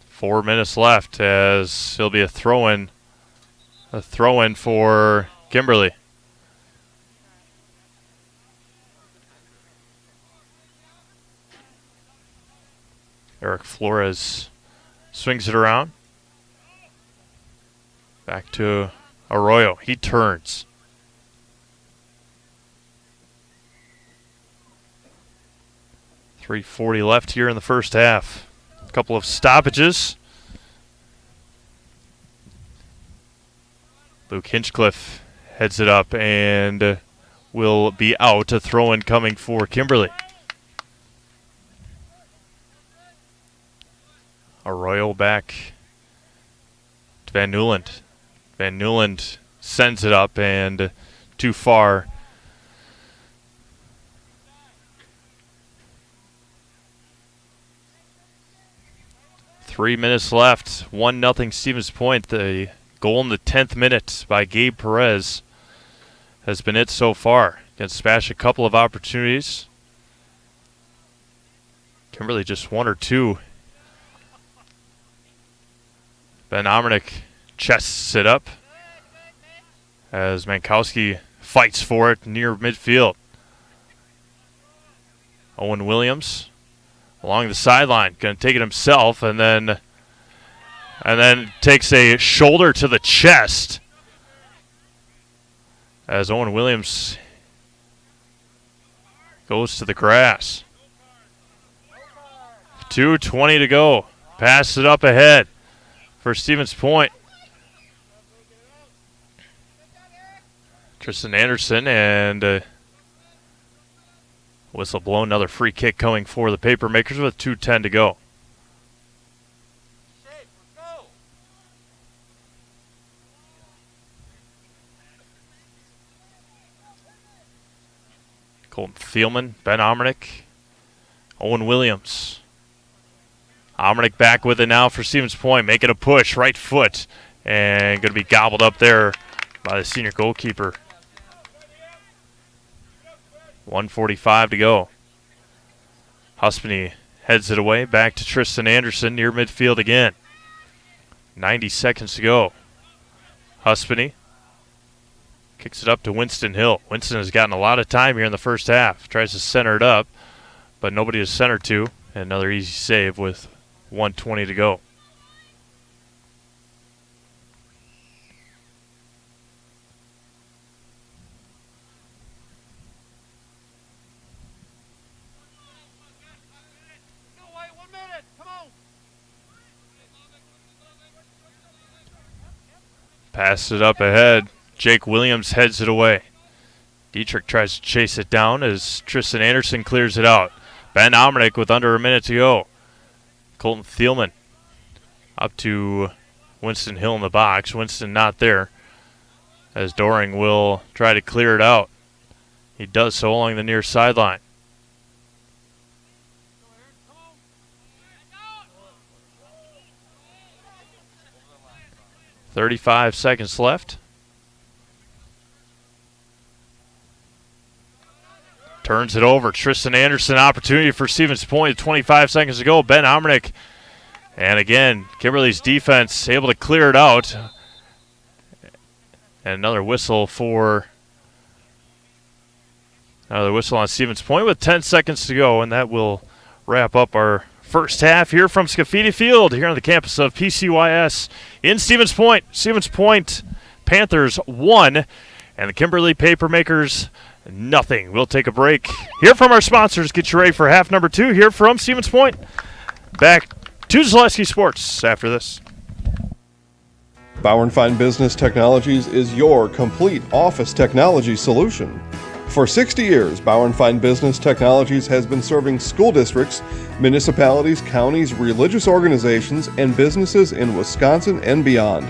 Four minutes left as there'll be a throw-in for Kimberly. Eric Flores swings it around. Back to Arroyo. He turns. .340 left here in the first half. A couple of stoppages. Luke Hinchcliffe heads it up and will be out. A throw-in coming for Kimberly. Arroyo back to Van Newland. Van Newland sends it up and too far. Three minutes left. 1-0 Stevens Point. The goal in the 10th minute by Gabe Perez has been it so far. Against SPASH, a couple of opportunities. Kimberly just one or two. Ben Omernick chest sit up as Mankowski fights for it near midfield. Owen Williams along the sideline, going to take it himself, and then takes a shoulder to the chest as Owen Williams goes to the grass. 2:20 to go. Pass it up ahead for Stevens Point. Tristan Anderson, and whistle blown. Another free kick coming for the Papermakers with 2:10 to go. Colton Thielman, Ben Omernick, Owen Williams. Omernick back with it now for Stevens Point, making a push, right foot, and going to be gobbled up there by the senior goalkeeper. 1:45 to go. Huspany heads it away, back to Tristan Anderson near midfield again. 90 seconds to go. Huspany kicks it up to Winston Hill. Winston has gotten a lot of time here in the first half. Tries to center it up, but nobody is centered to. And another easy save with 1:20 to go. Pass it up ahead. Jake Williams heads it away. Dietrich tries to chase it down as Tristan Anderson clears it out. Ben Omernick with under a minute to go. Colton Thielman up to Winston Hill in the box. Winston not there as Doring will try to clear it out. He does so along the near sideline. .35 seconds left. Turns it over. Tristan Anderson, opportunity for Stevens Point. 25 seconds to go. Ben Omernick. And again, Kimberly's defense able to clear it out. And another whistle on Stevens Point with 10 seconds to go. And that will wrap up our first half here from Scafidi Field here on the campus of PCYS in Stevens Point. Stevens Point Panthers 1 and the Kimberly Papermakers nothing. We'll take a break. Hear from our sponsors. Get you ready for half number 2 here from Stevens Point. Back to Zaleski Sports after this. Bauer & Fine Business Technologies is your complete office technology solution. For 60 years, Bauer & Fine Business Technologies has been serving school districts, municipalities, counties, religious organizations, and businesses in Wisconsin and beyond.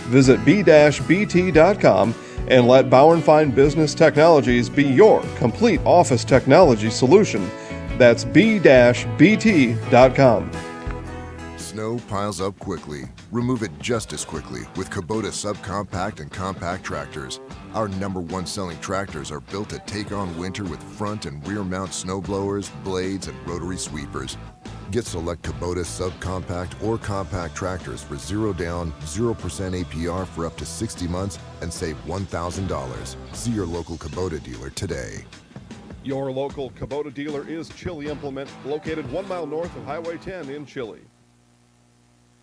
Visit b-bt.com and let Bauer & Fine Business Technologies be your complete office technology solution. That's b-bt.com. Snow piles up quickly. Remove it just as quickly with Kubota subcompact and compact tractors. Our #1 selling tractors are built to take on winter with front and rear mount snow blowers, blades, and rotary sweepers. Get select Kubota subcompact or compact tractors for 0 down, 0% APR for up to 60 months and save $1,000. See your local Kubota dealer today. Your local Kubota dealer is Chili Implement, located 1 mile north of Highway 10 in Chili.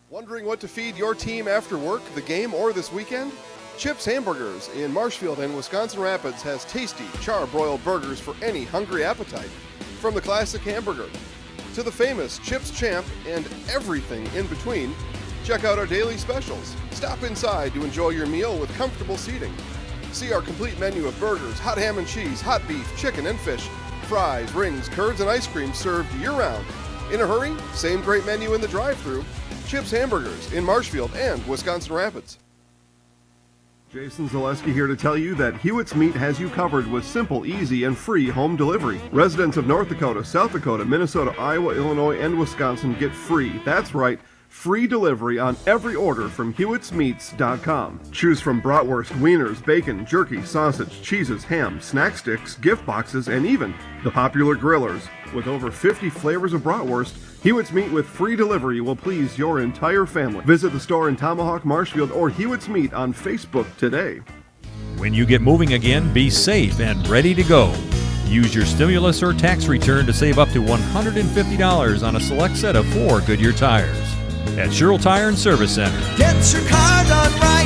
Wondering what to feed your team after work, the game, or this weekend? Chips Hamburgers in Marshfield and Wisconsin Rapids has tasty char-broiled burgers for any hungry appetite. From the classic hamburger to the famous Chips Champ and everything in between, check out our daily specials. Stop inside to enjoy your meal with comfortable seating. See our complete menu of burgers, hot ham and cheese, hot beef, chicken and fish, fries, rings, curds, and ice cream served year-round. In a hurry? Same great menu in the drive-thru. Chips Hamburgers in Marshfield and Wisconsin Rapids. Jason Zaleski here to tell you that Hewitt's Meat has you covered with simple, easy, and free home delivery. Residents of North Dakota, South Dakota, Minnesota, Iowa, Illinois, and Wisconsin get free. That's right, free delivery on every order from Hewitt'sMeats.com. Choose from bratwurst, wieners, bacon, jerky, sausage, cheeses, ham, snack sticks, gift boxes, and even the popular grillers. With over 50 flavors of bratwurst, Hewitt's Meat with free delivery will please your entire family. Visit the store in Tomahawk, Marshfield, or Hewitt's Meat on Facebook today. When you get moving again, be safe and ready to go. Use your stimulus or tax return to save up to $150 on a select set of 4 Goodyear tires. At Sherrill Tire and Service Center. Get your car done right.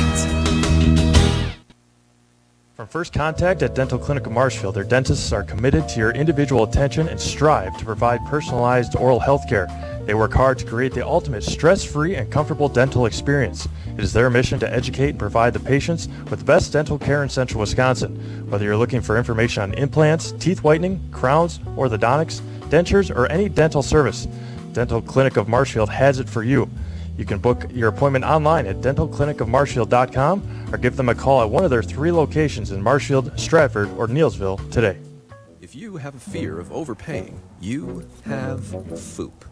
From first contact at Dental Clinic of Marshfield, their dentists are committed to your individual attention and strive to provide personalized oral health care. They work hard to create the ultimate stress-free and comfortable dental experience. It is their mission to educate and provide the patients with the best dental care in Central Wisconsin. Whether you're looking for information on implants, teeth whitening, crowns, orthodontics, dentures, or any dental service, Dental Clinic of Marshfield has it for you. You can book your appointment online at dentalclinicofmarshfield.com or give them a call at one of their 3 locations in Marshfield, Stratford, or Neillsville today. If you have a fear of overpaying, you have FOOP.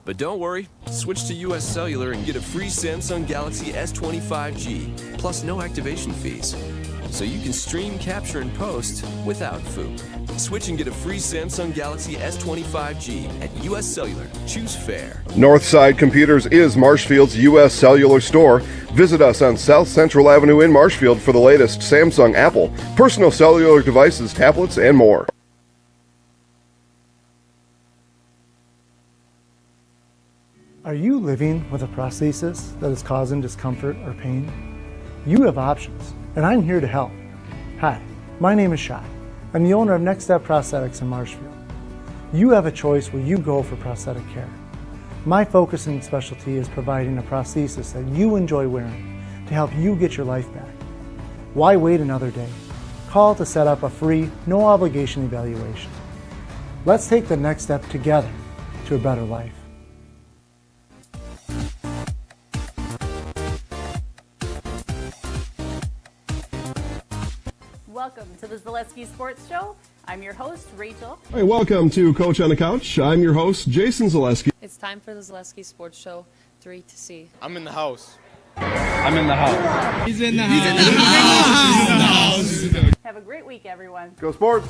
But don't worry, switch to US Cellular and get a free Samsung Galaxy S25G, plus no activation fees. So you can stream, capture, and post without FOOP. Switch and get a free Samsung Galaxy S25G at US Cellular. Choose fair. Northside Computers is Marshfield's U.S. Cellular store. Visit us on South Central Avenue in Marshfield for the latest Samsung, Apple, personal cellular devices, tablets, and more. Are you living with a prosthesis that is causing discomfort or pain? You have options, and I'm here to help. Hi, my name is Shai. I'm the owner of Next Step Prosthetics in Marshfield. You have a choice where you go for prosthetic care. My focus and specialty is providing a prosthesis that you enjoy wearing to help you get your life back. Why wait another day? Call to set up a free, no obligation evaluation. Let's take the next step together to a better life. Welcome to the Zaleski Sports Show. I'm your host, Rachel. Hey, welcome to Coach on the Couch. I'm your host, Jason Zaleski. It's time for the Zaleski Sports Show 3 to see. I'm in the house. I'm in the house. He's in the house. He's in the house. Have a great week, everyone. Go Sports!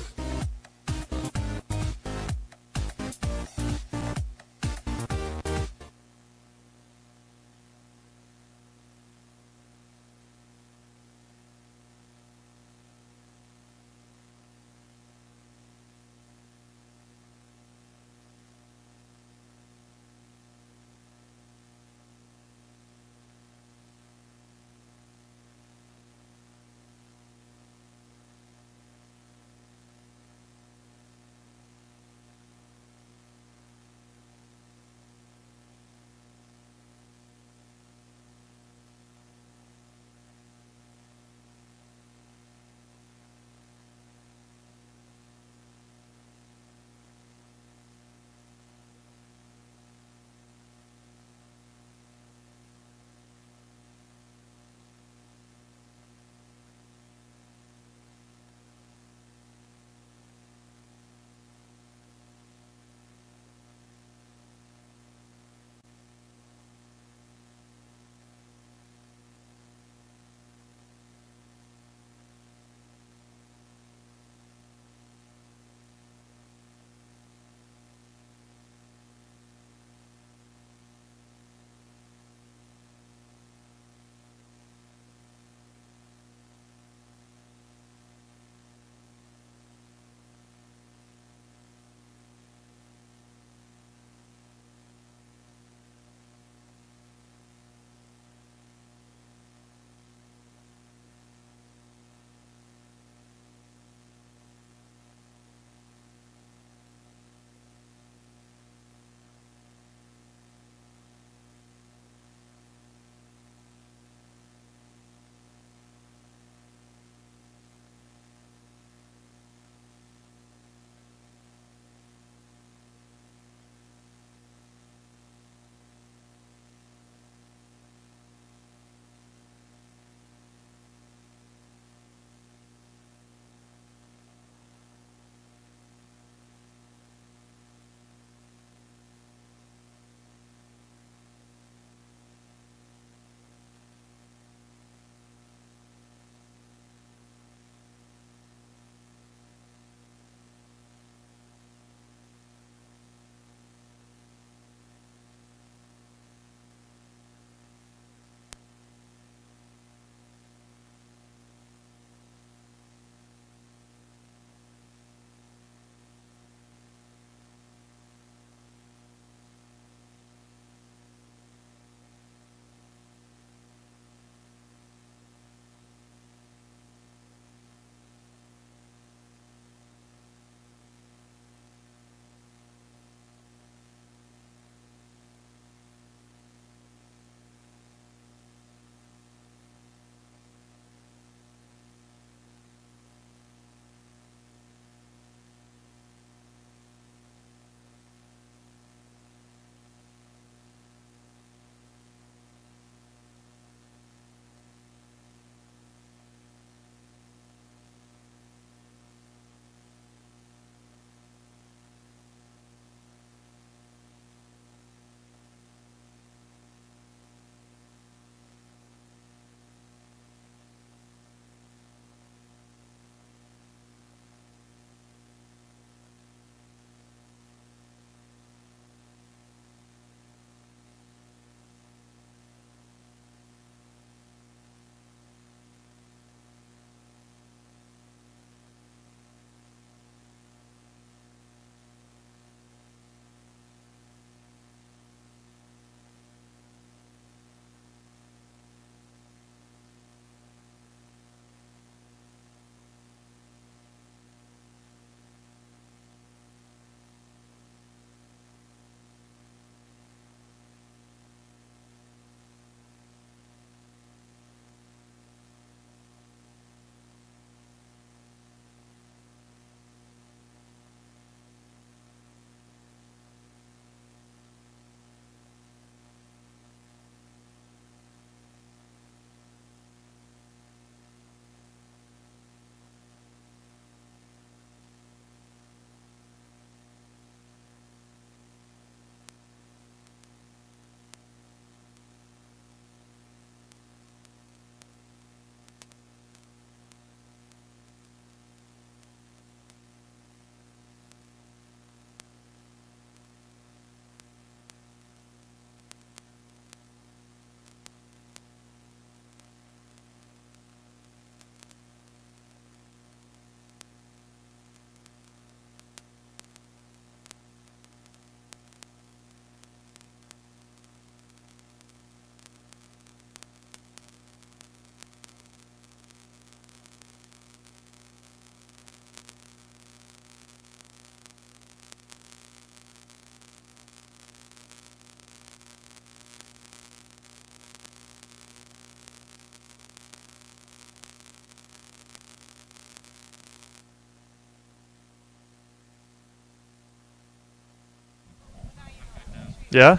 Yeah?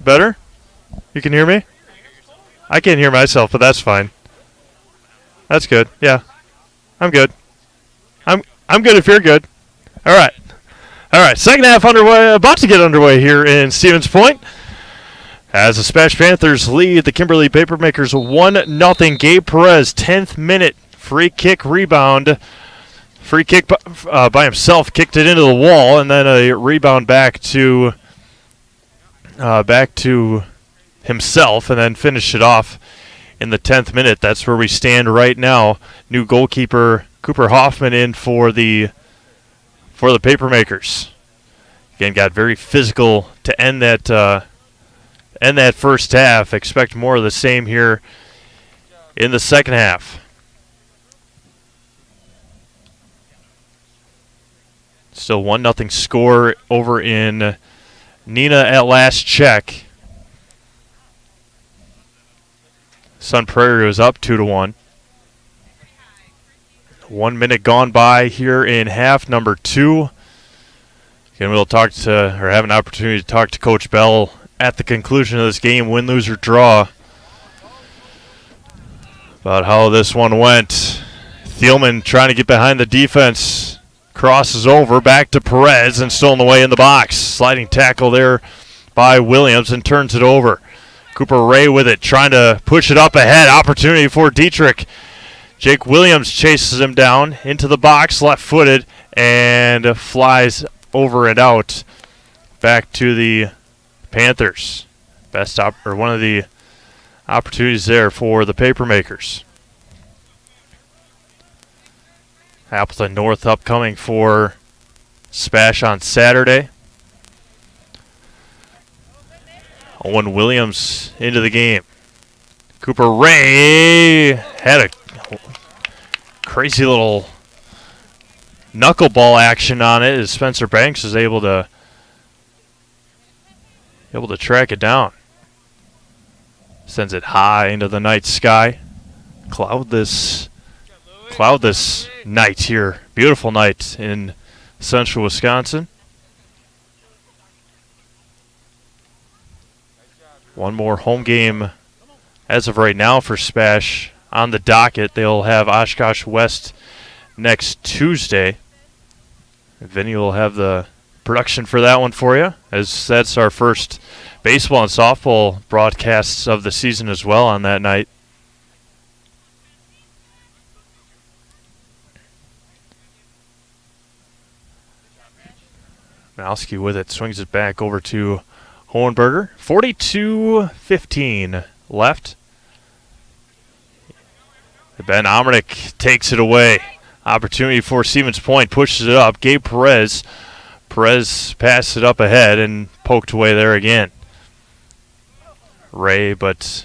Better? You can hear me? I can't hear myself, but that's fine. That's good. Yeah. I'm good. I'm good if you're good. All right. All right. Second half underway, about to get underway here in Stevens Point. As the SPASH Panthers lead the Kimberly Papermakers 1-0. Gabe Perez, 10th minute, free kick rebound. Free kick by himself, kicked it into the wall, and then a rebound back to himself, and then finished it off in the 10th minute. That's where we stand right now. New goalkeeper Cooper Hoffman in for the Papermakers. Again, got very physical to end that first half. Expect more of the same here in the second half. Still 1-0 score over in Nina at last check. Sun Prairie was up 2-1. 1 minute gone by here in half number 2. Again, we'll have an opportunity to talk to Coach Bell at the conclusion of this game, win, lose, or draw, about how this one went. Thielman trying to get behind the defense. Crosses over, back to Perez, and still in the way in the box. Sliding tackle there by Williams, and turns it over. Cooper Ray with it, trying to push it up ahead. Opportunity for Dietrich. Jake Williams chases him down into the box, left-footed, and flies over and out. Back to the Panthers. One of the opportunities there for the Papermakers. Appleton North upcoming for SPASH on Saturday. Owen Williams into the game. Cooper Ray had a crazy little knuckleball action on it as Spencer Banks is able to track it down. Sends it high into the night sky. Cloudless night here. Beautiful night in central Wisconsin. One more home game as of right now for SPASH on the docket. They'll have Oshkosh West next Tuesday. Vinny will have the production for that one for you, as that's our first baseball and softball broadcasts of the season as well on that night. Malski with it, swings it back over to Hohenberger. 42-15 left. Ben Omernick takes it away. Opportunity for Stevens Point, pushes it up. Gabe Perez passed it up ahead and poked away there again. Ray, but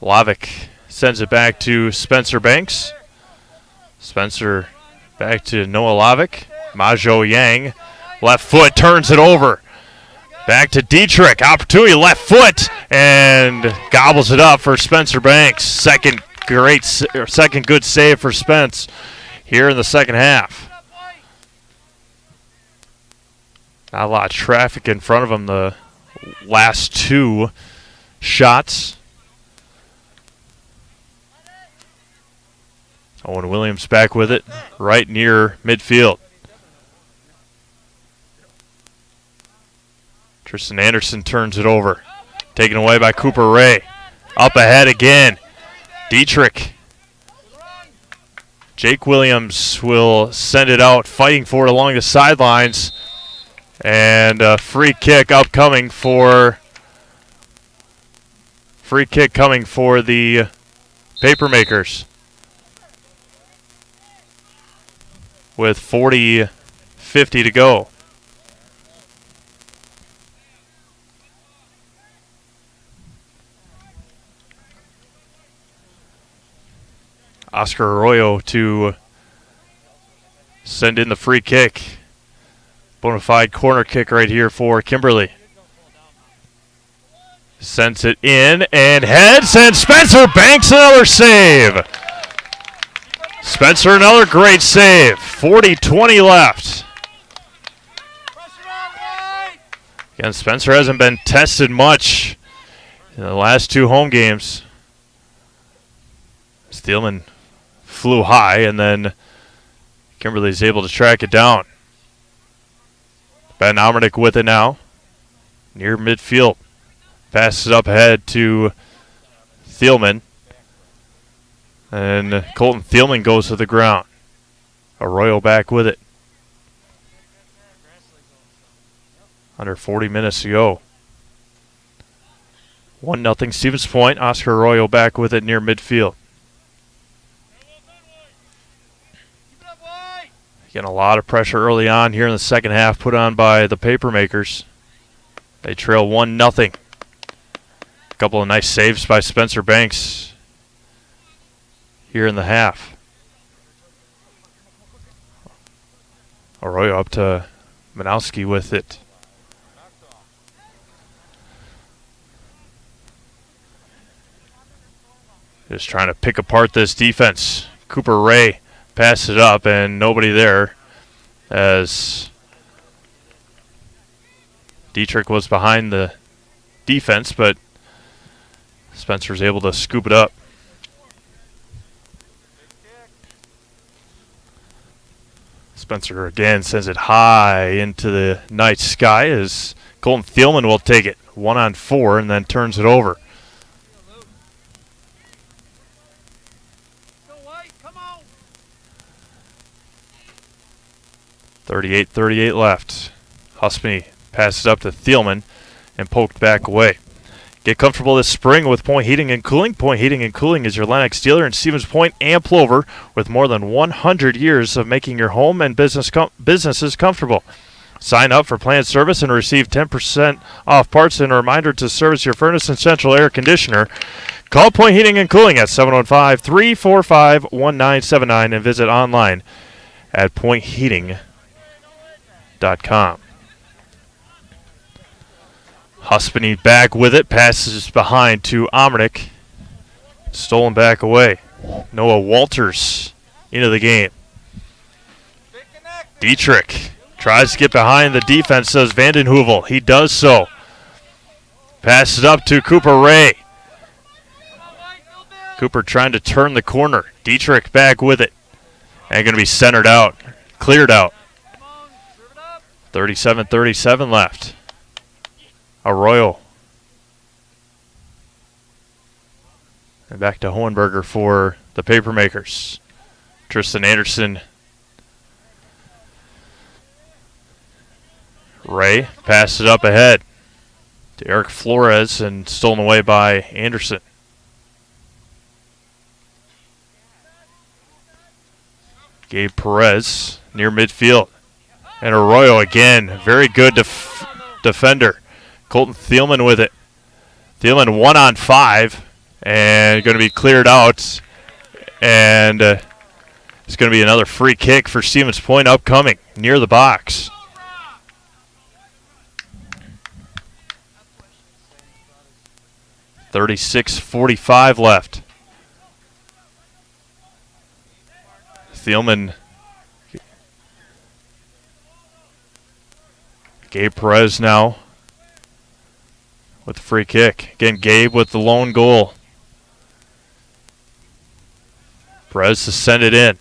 Lavick sends it back to Spencer Banks. Spencer back to Noah Lavick. Majo Yang, left foot, turns it over. Back to Dietrich, opportunity, left foot, and gobbles it up for Spencer Banks. Second good save for Spence here in the second half. Not a lot of traffic in front of him the last two shots. Owen Williams back with it, right near midfield. Tristan Anderson turns it over. Taken away by Cooper Ray. Up ahead again. Dietrich. Jake Williams will send it out, fighting for it along the sidelines. And a free kick coming for the Papermakers. With 40-50 to go. Oscar Arroyo to send in the free kick. Bonafide corner kick right here for Kimberly. Sends it in and heads, and Spencer Banks another save. Spencer another great save. 40-20 left. Again, Spencer hasn't been tested much in the last 2 home games. Steelman flew high, and then Kimberly's able to track it down. Ben Almernick with it now, near midfield. Passes it up ahead to Thielman. And Colton Thielman goes to the ground. Arroyo back with it. Under 40 minutes to go. 1-0 Stevens Point. Oscar Arroyo back with it near midfield. Getting a lot of pressure early on here in the second half put on by the Papermakers. They trail 1-0. A couple of nice saves by Spencer Banks here in the half. Arroyo up to Manowski with it. Just trying to pick apart this defense. Cooper Ray passed it up and nobody there as Dietrich was behind the defense, but Spencer's able to scoop it up. Spencer again sends it high into the night sky as Colton Thielman will take it 1-on-4 and then turns it over. 38 left. Husby passes up to Thielman and poked back away. Get comfortable this spring with Point Heating and Cooling. Point Heating and Cooling is your Lennox dealer in Stevens Point and Plover with more than 100 years of making your home and businesses comfortable. Sign up for planned service and receive 10% off parts and a reminder to service your furnace and central air conditioner. Call Point Heating and Cooling at 715-345-1979 and visit online at pointheating.com. Husby back with it, passes behind to Almernick. Stolen back away. Noah Walters into the game. Dietrich tries to get behind the defense, says Vandenheuvel. He does so. Passes up to Cooper Ray. Cooper trying to turn the corner. Dietrich back with it. And going to be centered out. Cleared out. 37 left. Arroyo. And back to Hohenberger for the Papermakers. Tristan Anderson. Ray passes it up ahead to Eric Flores and stolen away by Anderson. Gabe Perez near midfield. And Arroyo again. Very good defender. Colton Thielman with it. Thielman 1-on-5 and going to be cleared out. And it's going to be another free kick for Stevens Point upcoming near the box. .46:45 left. Thielman. Gabe Perez now with the free kick. Again, Gabe with the lone goal. Perez to send it in.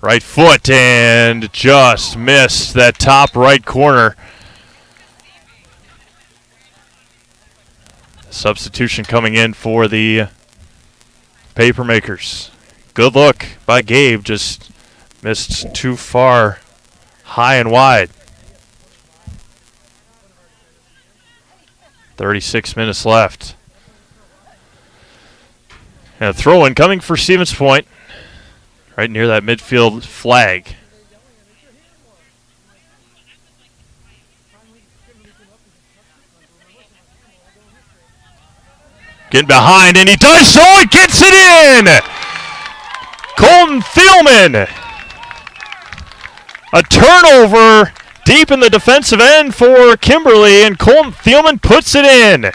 Right foot and just missed that top right corner. Substitution coming in for the Papermakers. Good look by Gabe, just missed too far, high and wide. 36 minutes left. And a throw-in coming for Stevens Point, right near that midfield flag. Getting behind, and he does so, and gets it in! Colton Thielman. A turnover deep in the defensive end for Kimberly, and Colton Thielman puts it in.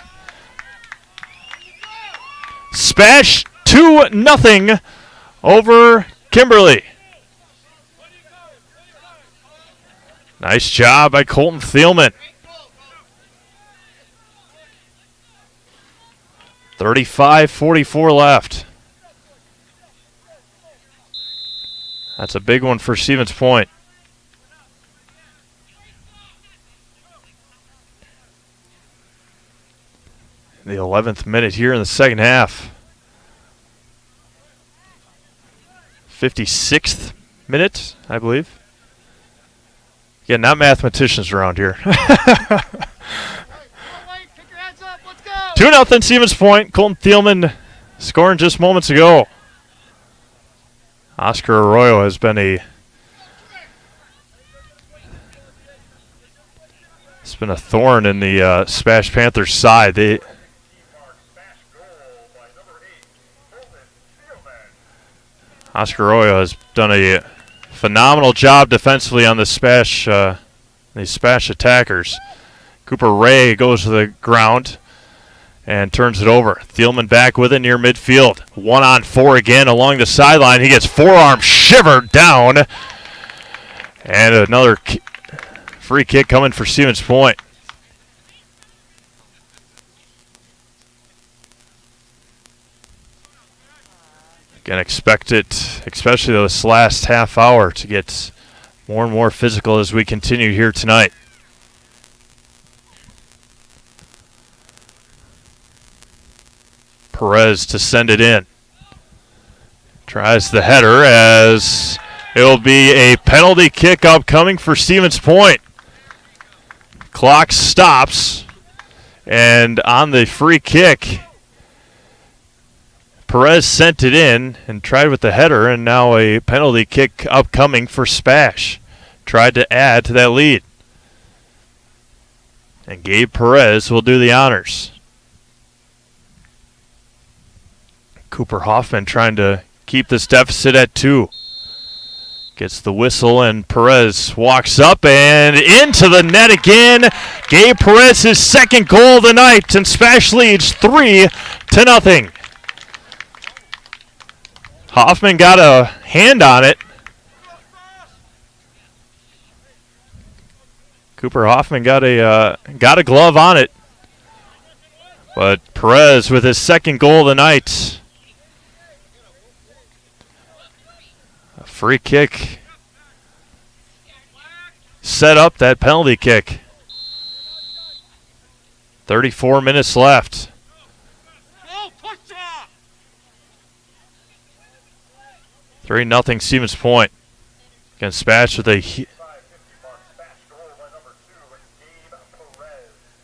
SPASH 2-0 over Kimberly. Nice job by Colton Thielman. 35-44 left. That's a big one for Stevens Point. The 11th minute here in the second half. 56th minute, I believe. Yeah, not mathematicians around here. 2-0 Stevens Point. Colton Thielman scoring just moments ago. Oscar Arroyo has been a thorn in the SPASH Panthers side. Oscar Arroyo has done a phenomenal job defensively on the SPASH attackers. Cooper Ray goes to the ground and turns it over. Thielman back with it near midfield. 1-on-4 again along the sideline. He gets forearm shivered down. And another free kick coming for Stevens Point. Again, expect it, especially this last half hour, to get more and more physical as we continue here tonight. Perez to send it in. Tries the header as it will be a penalty kick upcoming for Stevens Point. Clock stops, and on the free kick, Perez sent it in and tried with the header, and now a penalty kick upcoming for SPASH. Tried to add to that lead. And Gabe Perez will do the honors. Cooper Hoffman trying to keep this deficit at 2. Gets the whistle, and Perez walks up and into the net again. Gabe Perez's second goal of the night, and SPASH leads 3-0. Hoffman got a hand on it. Cooper Hoffman got a glove on it. But Perez with his second goal of the night. A free kick set up that penalty kick. 34 minutes left. 3-0 Stevens Point. Against SPASH with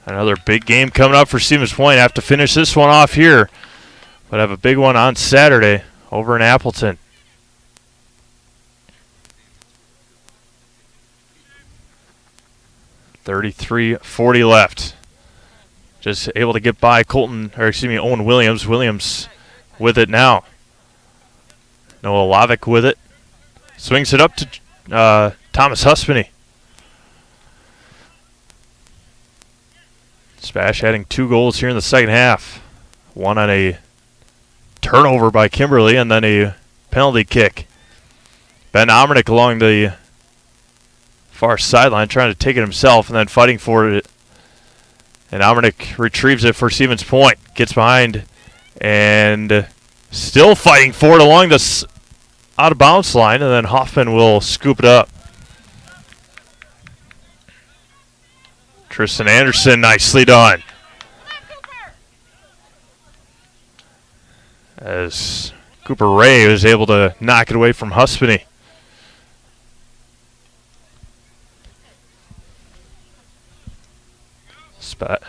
another big game coming up for Stevens Point. Have to finish this one off here, but have a big one on Saturday over in Appleton. .33:40 left. Just able to get by Owen Williams. Williams with it now. Noah Lavick with it. Swings it up to Thomas Huspenny. SPASH adding 2 goals here in the second half. One on a turnover by Kimberly and then a penalty kick. Ben Omrnick along the far sideline trying to take it himself and then fighting for it. And Omrnick retrieves it for Stevens Point. Gets behind and still fighting for it along the out-of-bounds line, and then Hoffman will scoop it up. Tristan Anderson, nicely done. As Cooper Ray was able to knock it away from Huspenny.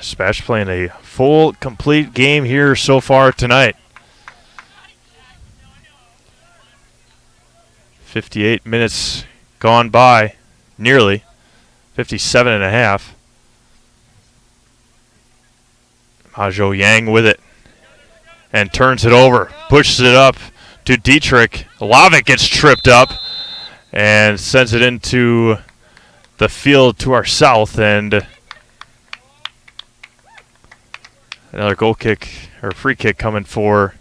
SPASH playing a full, complete game here so far tonight. 58 minutes gone by, nearly. 57 and a half. Majo Yang with it. And turns it over. Pushes it up to Dietrich. Lavick gets tripped up and sends it into the field to our south. And another goal kick, or free kick coming for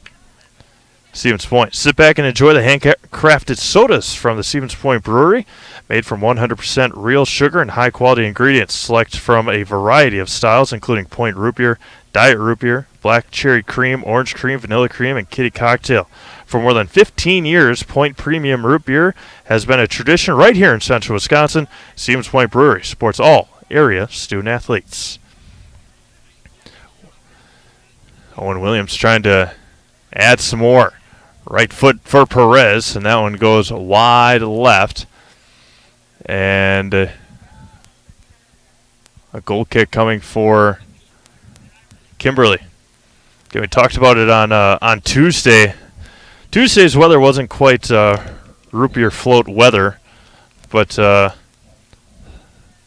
Stevens Point. Sit back and enjoy the handcrafted sodas from the Stevens Point Brewery, made from 100% real sugar and high-quality ingredients. Select from a variety of styles, including Point Root Beer, Diet root beer, black cherry cream, orange cream, vanilla cream, and kitty cocktail. For more than 15 years, Point Premium Root Beer has been a tradition right here in central Wisconsin. Stevens Point Brewery supports all area student athletes. Owen Williams trying to add some more. Right foot for Perez, and that one goes wide left. And a goal kick coming for Kimberly. Okay, we talked about it on Tuesday. Tuesday's weather wasn't quite root beer float weather, but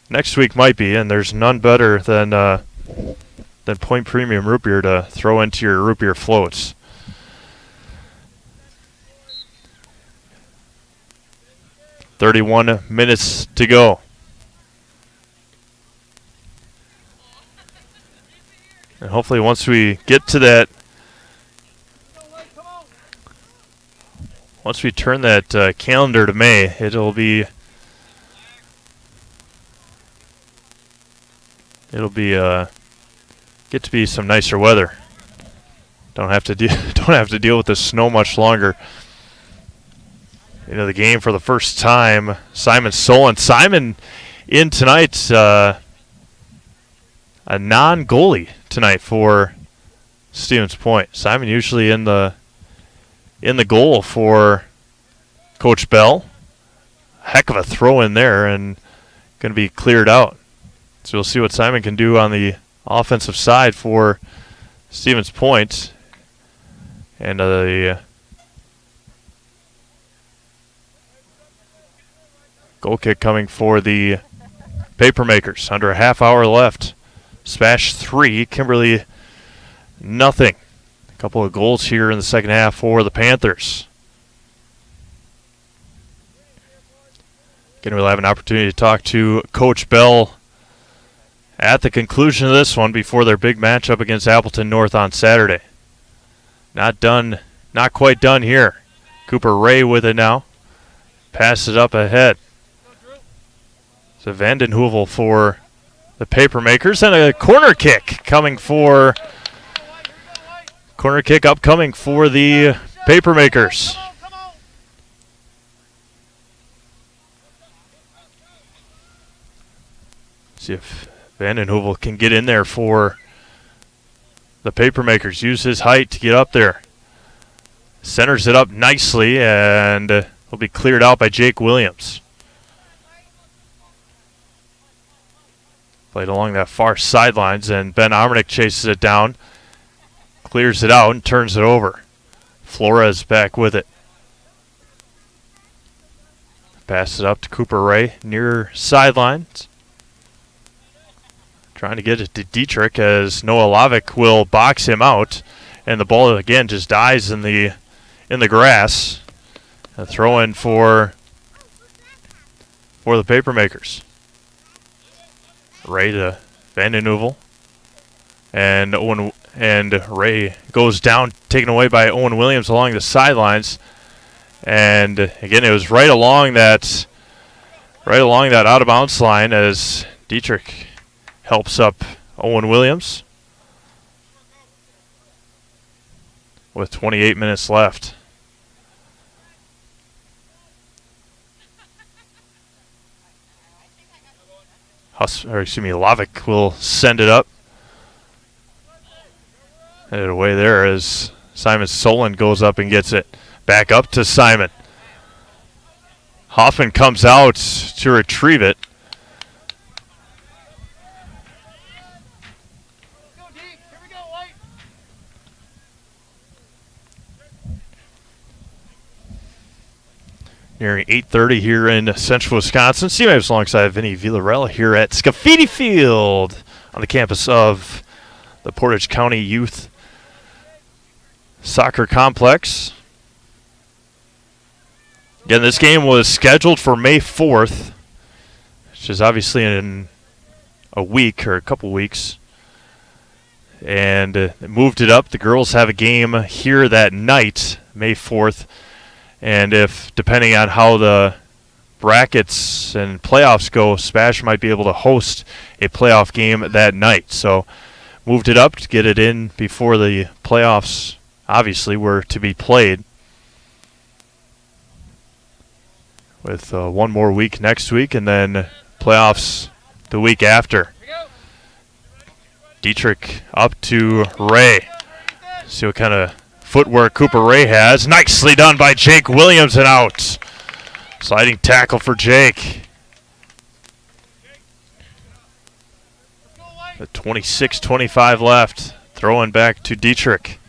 next week might be, and there's none better than Point Premium root beer to throw into your root beer floats. "31 minutes to go. And hopefully once we get to that, once we turn that calendar to May, it'll get to be some nicer weather. Don't have to deal with the snow much longer. Into the game for the first time, Simon Solon. Simon in tonight, a non-goalie tonight for Stevens Point. Simon usually in the goal for Coach Bell. Heck of a throw in there and going to be cleared out. So we'll see what Simon can do on the offensive side for Stevens Point. And the goal kick coming for the Papermakers. Under a half hour left. SPASH 3, Kimberly nothing. A couple of goals here in the second half for the Panthers. Again, we'll have an opportunity to talk to Coach Bell at the conclusion of this one before their big matchup against Appleton North on Saturday. Not quite done here. Cooper Ray with it now. Pass it up ahead. So Vanden Heuvel for the Papermakers, and a corner kick upcoming for the Papermakers. See if Vanden Heuvel can get in there for the Papermakers. Use his height to get up there. Centers it up nicely, and will be cleared out by Jake Williams. Played along that far sidelines, and Ben Armenick chases it down, clears it out, and turns it over. Flores back with it. Pass it up to Cooper Ray near sidelines. Trying to get it to Dietrich as Noah Lavick will box him out, and the ball again just dies in the grass. A throw in for the Papermakers. Ray to Vanden Heuvel, and Ray goes down, taken away by Owen Williams along the sidelines. And again, it was right along that out of bounds line as Dietrich helps up Owen Williams with 28 minutes left. Lavick will send it up. Headed away there as Simon Solon goes up and gets it. Back up to Simon. Hoffman comes out to retrieve it. Nearing 8:30 here in central Wisconsin. C-Waves alongside Vinny Villarella here at Scafidi Field on the campus of the Portage County Youth Soccer Complex. Again, this game was scheduled for May 4th, which is obviously in a week or a couple weeks. And moved it up. The girls have a game here that night, May 4th. And if, depending on how the brackets and playoffs go, SPASH might be able to host a playoff game that night. So moved it up to get it in before the playoffs, obviously, were to be played. With one more week next week and then playoffs the week after. Dietrich up to Ray. See what kind of footwork Cooper Ray has. Nicely done by Jake Williams and out. Sliding tackle for Jake. The 26-25 left. Throwing back to Dietrich.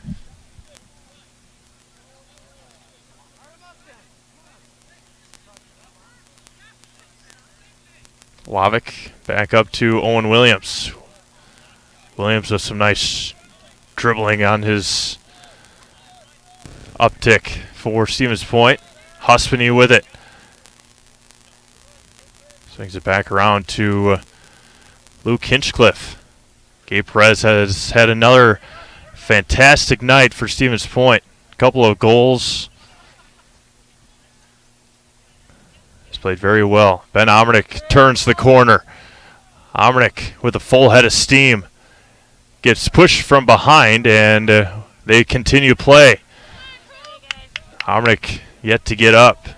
Lavick back up to Owen Williams. Williams with some nice dribbling on his uptick for Stevens Point. Huspany with it. Swings it back around to Luke Hinchcliffe. Gabe Perez has had another fantastic night for Stevens Point. A couple of goals. He's played very well. Ben Omernick turns the corner. Omernick with a full head of steam. Gets pushed from behind, and they continue play. Omernick yet to get up.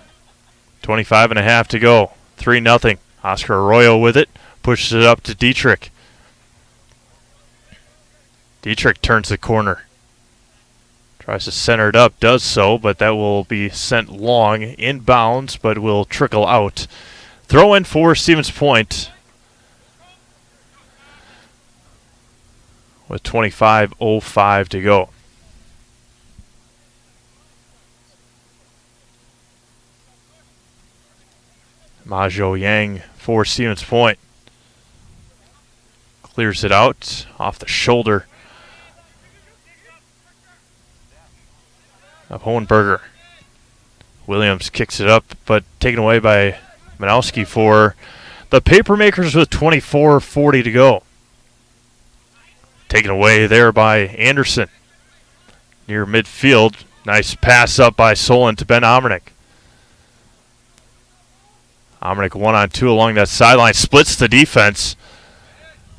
25.5 to go. 3-0. Oscar Arroyo with it. Pushes it up to Dietrich. Dietrich turns the corner. Tries to center it up. Does so, but that will be sent long. Inbounds, but will trickle out. Throw in for Stevens Point. With 25:05 to go. Majo Yang for Stevens Point. Clears it out off the shoulder of Hohenberger. Williams kicks it up, but taken away by Manowski for the Papermakers with 24:40 to go. Taken away there by Anderson. Near midfield. Nice pass up by Solon to Ben Omernick. Omernick 1-on-2 along that sideline. Splits the defense.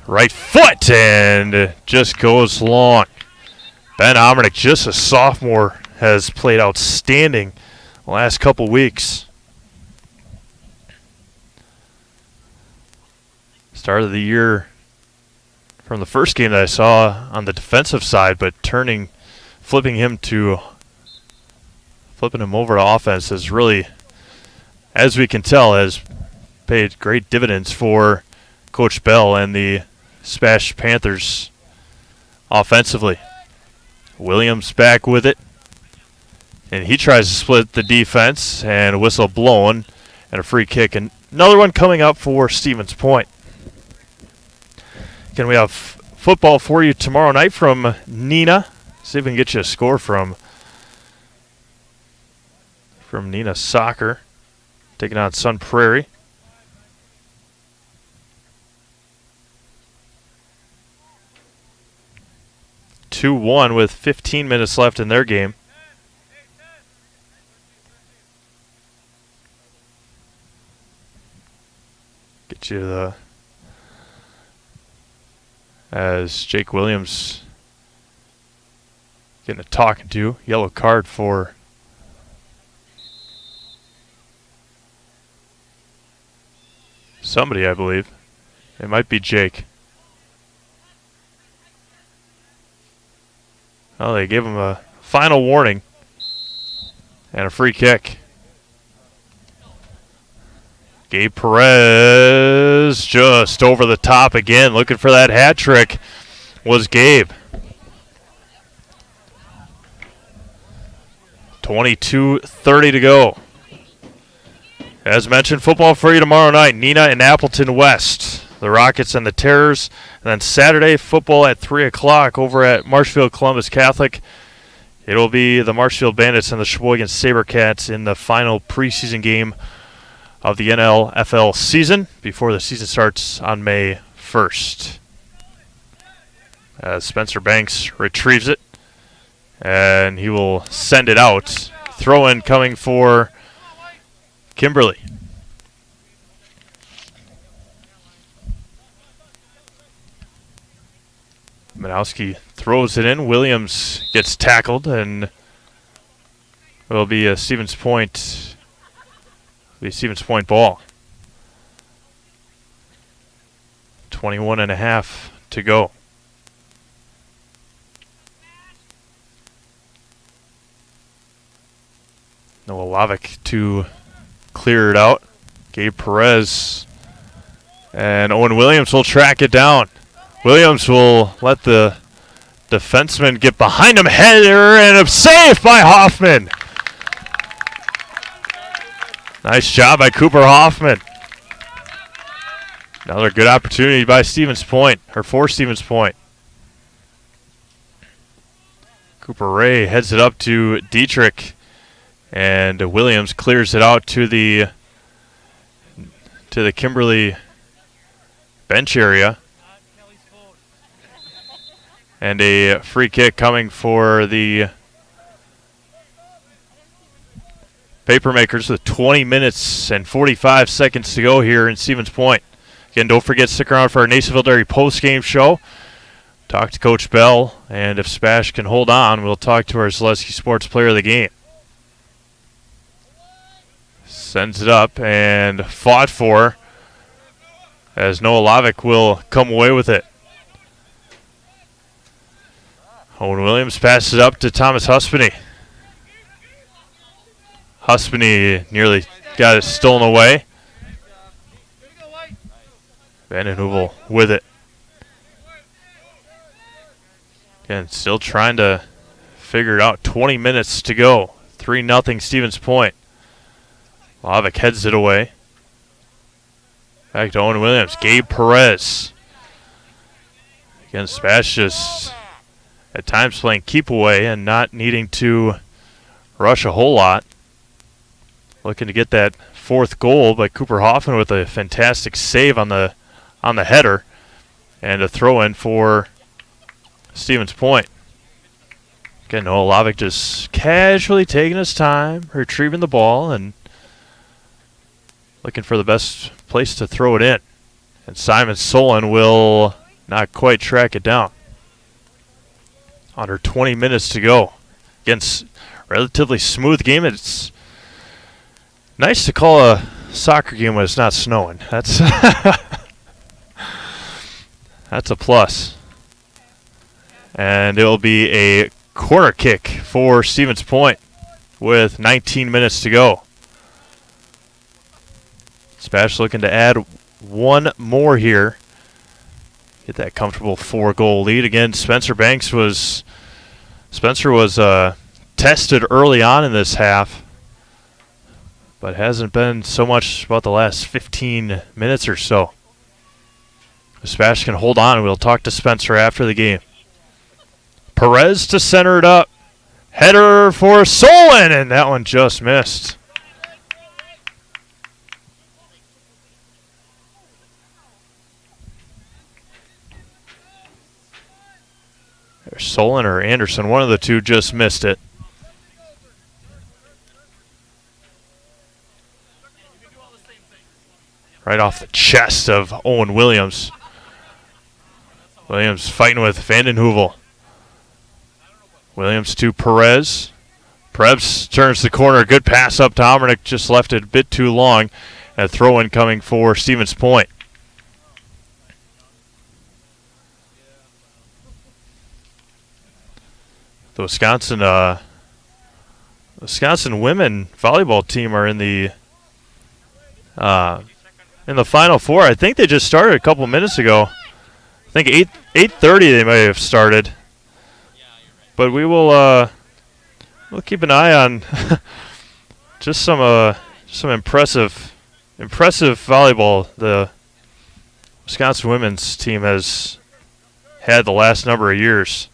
Right foot and just goes long. Ben Omernick, just a sophomore, has played outstanding the last couple weeks. Start of the year from the first game that I saw on the defensive side, but flipping him over to offense has really, as we can tell, has paid great dividends for Coach Bell and the SPASH Panthers offensively. Williams back with it, and he tries to split the defense, and a whistle blown, and a free kick, and another one coming up for Stevens Point. Can we have football for you tomorrow night from Nina? See if we can get you a score from Nina Soccer, taking on Sun Prairie. (2-1) with 15 minutes left in their game. Get you the... As Jake Williams getting a talking to. Yellow card for somebody, I believe. It might be Jake. Oh, they gave him a final warning and a free kick. Gabe Perez just over the top again. Looking for that hat trick was Gabe. 22:30 to go. As mentioned, football for you tomorrow night. Nina and Appleton West. The Rockets and the Terrors. And then Saturday, football at 3 o'clock over at Marshfield Columbus Catholic. It will be the Marshfield Bandits and the Sheboygan Sabercats in the final preseason game of the NLFL season before the season starts on May 1st. As Spencer Banks retrieves it, and he will send it out. Throw-in coming for Kimberly. Manowski throws it in. Williams gets tackled, and it'll be a Stevens Point. Stevens Point ball. 21 and a half to go. Noah Lavick to clear it out. Gabe Perez and Owen Williams will track it down. Williams will let the defenseman get behind him. Header and a save by Hoffman. Nice job by Cooper Hoffman. Another good opportunity by Stevens Point, or for Stevens Point. Cooper Ray heads it up to Dietrich, and Williams clears it out to the Kimberly bench area. And a free kick coming for the Papermakers with 20 minutes and 45 seconds to go here in Stevens Point. Again, don't forget, stick around for our Nasonville Dairy post-game show. Talk to Coach Bell, and if SPASH can hold on, we'll talk to our Zaleski Sports Player of the Game. Sends it up and fought for, as Noah Lavick will come away with it. Owen Williams passes it up to Thomas Huspany. Huspany nearly got it stolen away. Van den Heuvel with it. Again, still trying to figure it out. 20 minutes to go. 3-0 Stevens Point. Lavick heads it away. Back to Owen Williams. Gabe Perez. Again, SPASH just at times playing keep away and not needing to rush a whole lot. Looking to get that fourth goal by Cooper Hoffman with a fantastic save on the header, and a throw-in for Stevens Point. Again, Noah Lavick just casually taking his time, retrieving the ball, and looking for the best place to throw it in. And Simon Solon will not quite track it down. Under 20 minutes to go. Against relatively smooth game. It's nice to call a soccer game when it's not snowing. That's that's a plus. And it will be a corner kick for Stevens Point with 19 minutes to go. SPASH looking to add one more here. Get that comfortable 4-goal lead. Again, Spencer was tested early on in this half, but hasn't been so much about the last 15 minutes or so. If SPASH can hold on, we'll talk to Spencer after the game. Perez to center it up. Header for Solon, and that one just missed. There's Solon or Anderson, one of the two just missed it. Right off the chest of Owen Williams. Williams fighting with Van den Heuvel. Williams to Perez. Perez turns the corner. Good pass up to Almernick. Just left it a bit too long. And a throw-in coming for Stevens Point. The Wisconsin women volleyball team are in the Final Four. I think they just started a couple minutes ago. I think 8:30 they may have started. But we'll keep an eye on just some impressive volleyball the Wisconsin women's team has had the last number of years.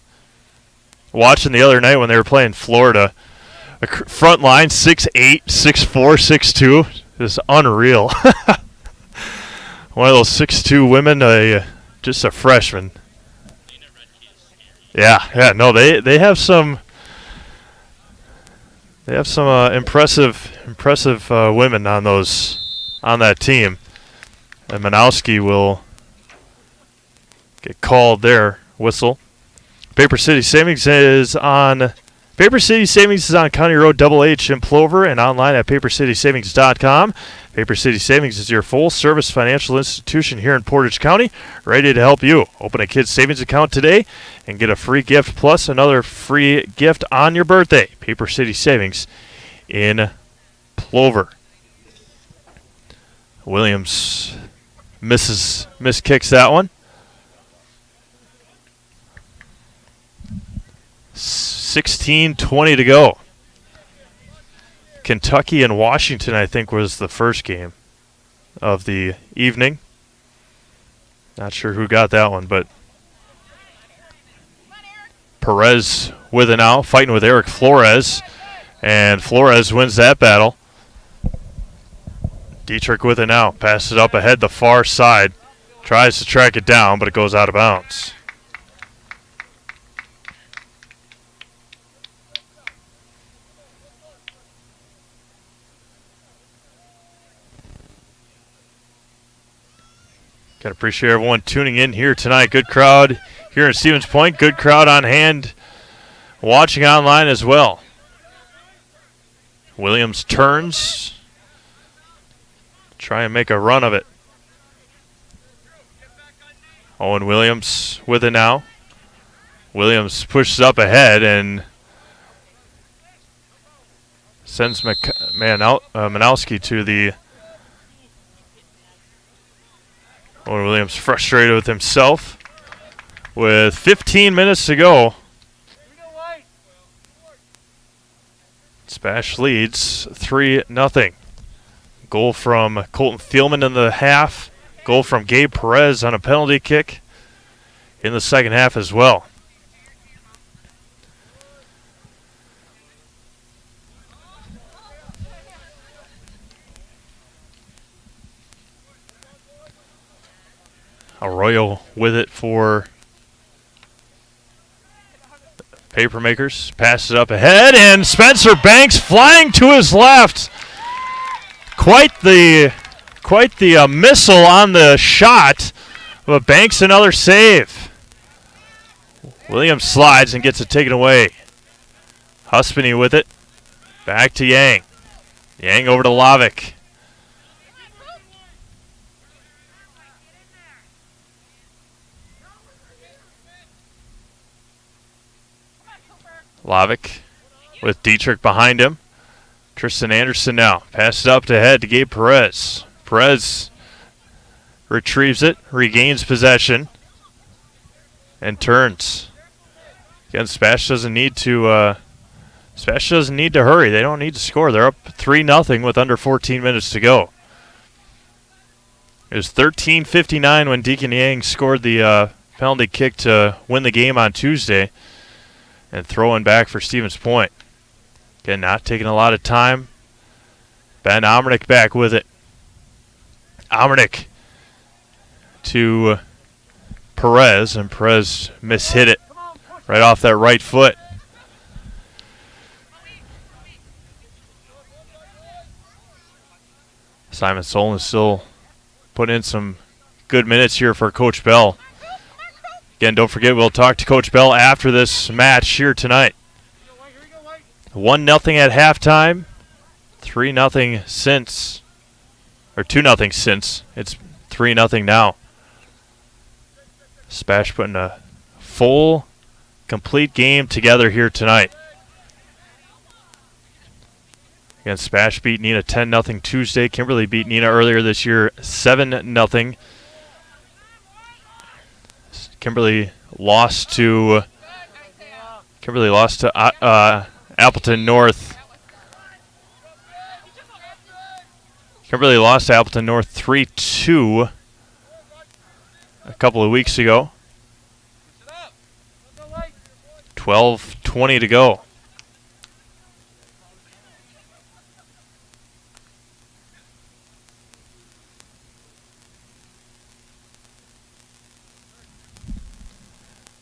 Watching the other night when they were playing Florida, the front line 6'8", 6'4", 6'2", is unreal. One of those 6'2" women, just a freshman. Yeah, no, they have some impressive women on that team. And Manowski will get called there, whistle. Paper City Savings is on County Road Double H in Plover and online at papercitysavings.com. Paper City Savings is your full-service financial institution here in Portage County, ready to help you. Open a kid's savings account today and get a free gift plus another free gift on your birthday. Paper City Savings in Plover. Williams miskicks that one. 16:20 to go. Kentucky and Washington, I think, was the first game of the evening. Not sure who got that one, but Perez with it now, fighting with Eric Flores, and Flores wins that battle. Dietrich with it now, passes it up ahead the far side, tries to track it down, but it goes out of bounds. Got to appreciate everyone tuning in here tonight. Good crowd here in Stevens Point. Good crowd on hand watching online as well. Williams turns. Try and make a run of it. Owen Williams with it now. Williams pushes up ahead and sends Manowski to the... Owen Williams frustrated with himself. With 15 minutes to go, SPASH leads 3-0. Goal from Colton Thielman in the half. Goal from Gabe Perez on a penalty kick in the second half as well. Arroyo with it for Papermakers. Passes up ahead, and Spencer Banks flying to his left. Quite the missile on the shot, but Banks another save. Williams slides and gets it taken away. Huspany with it. Back to Yang. Yang over to Lavick. Lavick with Dietrich behind him. Tristan Anderson now. Passes up to head to Gabe Perez. Perez retrieves it, regains possession, and turns. Again, SPASH doesn't need to hurry. They don't need to score. They're up 3-0 with under 14 minutes to go. It was 13:59 when Deacon Yang scored the penalty kick to win the game on Tuesday. And throwing back for Stevens Point. Again, not taking a lot of time. Ben Omernick back with it. Omernick to Perez, and Perez mishit it right off that right foot. Simon Solon is still putting in some good minutes here for Coach Bell. Again, don't forget, we'll talk to Coach Bell after this match here tonight. 1-0 at halftime, 3-0 since, or 2-0 since. It's 3-0 now. SPASH putting a full, complete game together here tonight. Again, SPASH beat Neenah 10-0 Tuesday. Kimberly beat Neenah earlier this year 7-0. Kimberly lost to Appleton North. Kimberly lost to Appleton North 3-2 a couple of weeks ago. 12:20 to go.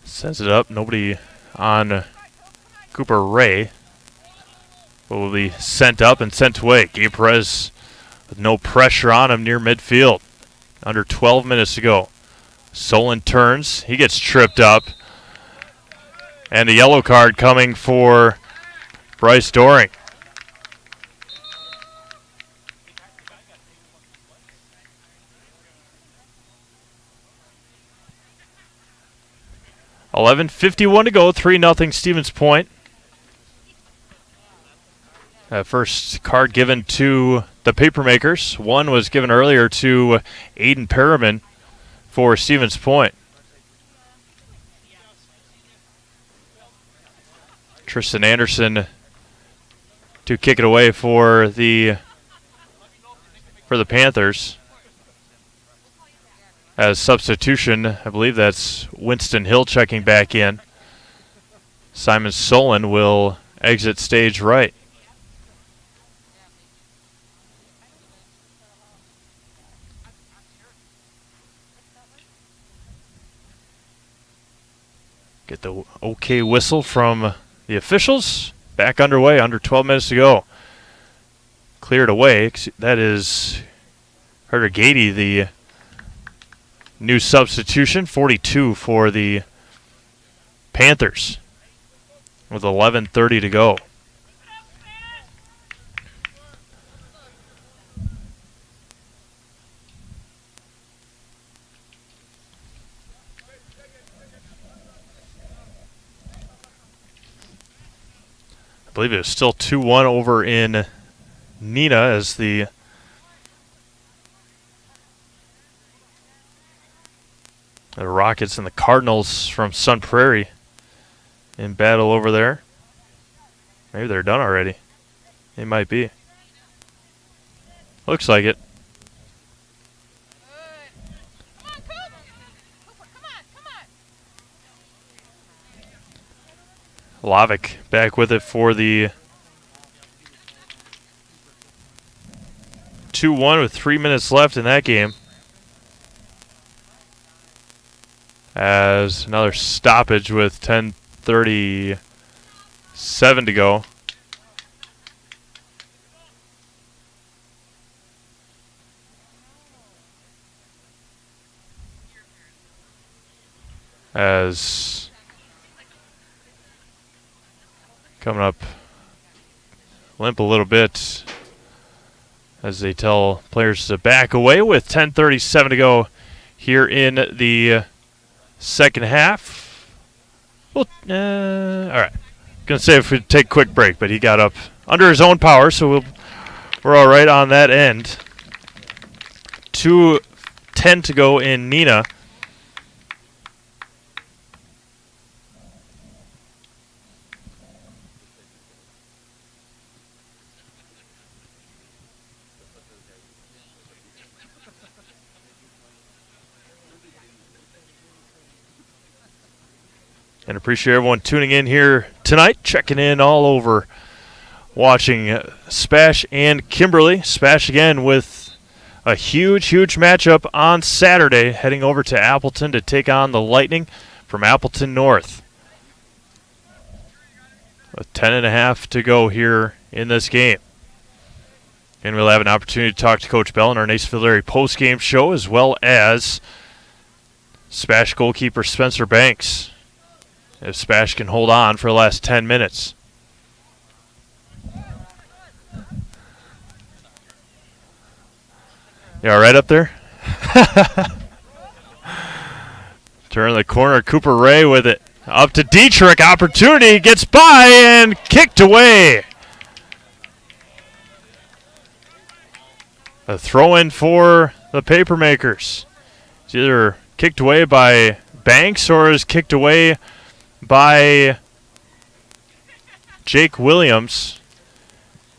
Sends it up. Nobody on Cooper Ray. But will be sent up and sent away. Gabe Perez with no pressure on him near midfield. Under 12 minutes to go. Solon turns. He gets tripped up. And a yellow card coming for Bryce Doring. $11:51 to go, 3-0 Stevens Point. First card given to the Papermakers. One was given earlier to Aiden Perriman for Stevens Point. Tristan Anderson to kick it away for the Panthers. As substitution, I believe that's Winston Hill checking back in. Simon Solon will exit stage right. Get the okay whistle from the officials. Back underway, under 12 minutes to go. Cleared away. That is Herder Gady, the new substitution. 42 for the Panthers with 11:30 to go. I believe it was still 2-1 over in Nina as the Rockets and the Cardinals from Sun Prairie in battle over there. Maybe they're done already. They might be. Looks like it. Lavick back with it for the 2-1 with 3 minutes left in that game. As another stoppage with 10:37 to go. As coming up limp a little bit as they tell players to back away with 10:37 to go here in the second half. Well, all right. Gonna say if we take a quick break, but he got up under his own power, so we're all right on that end. 2:10 to go in Nina. And appreciate everyone tuning in here tonight, checking in all over, watching SPASH and Kimberly. SPASH again with a huge matchup on Saturday, heading over to Appleton to take on the Lightning from Appleton North. With 10.5 to go here in this game. And we'll have an opportunity to talk to Coach Bell in our Nacerville Area post-game show, as well as SPASH goalkeeper Spencer Banks, if SPASH can hold on for the last 10 minutes. You all right up there? Turn the corner, Cooper Ray with it. Up to Dietrich, opportunity, gets by and kicked away. A throw-in for the Papermakers. It's either kicked away by Banks or is kicked away by Jake Williams.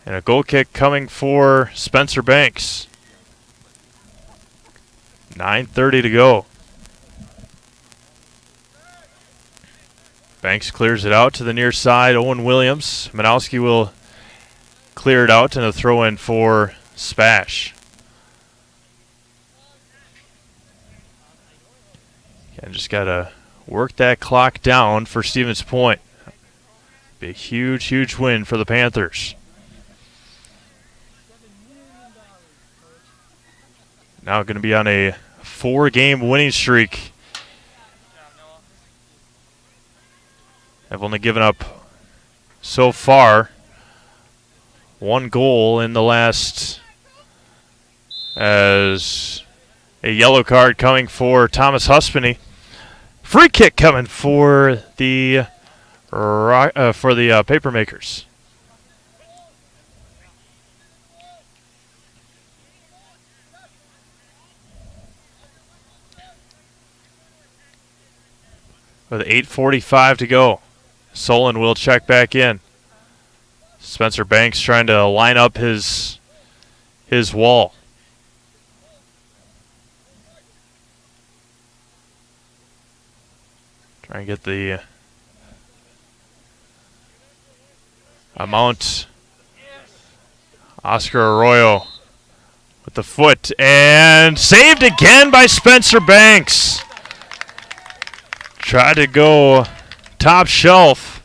And a goal kick coming for Spencer Banks. 9:30 to go. Banks clears it out to the near side. Owen Williams. Manowski will clear it out and a throw-in for SPASH. And just got to work that clock down for Stevens Point. Be a huge win for the Panthers. Now going to be on a 4-game winning streak have only given up so far 1 goal in the last, as a yellow card coming for Thomas Huspany. Free kick coming for the Papermakers. With 8:45 to go, Solon will check back in. Spencer Banks trying to line up his wall. Try and get the amount. Oscar Arroyo with the foot, and saved again by Spencer Banks. Tried to go top shelf,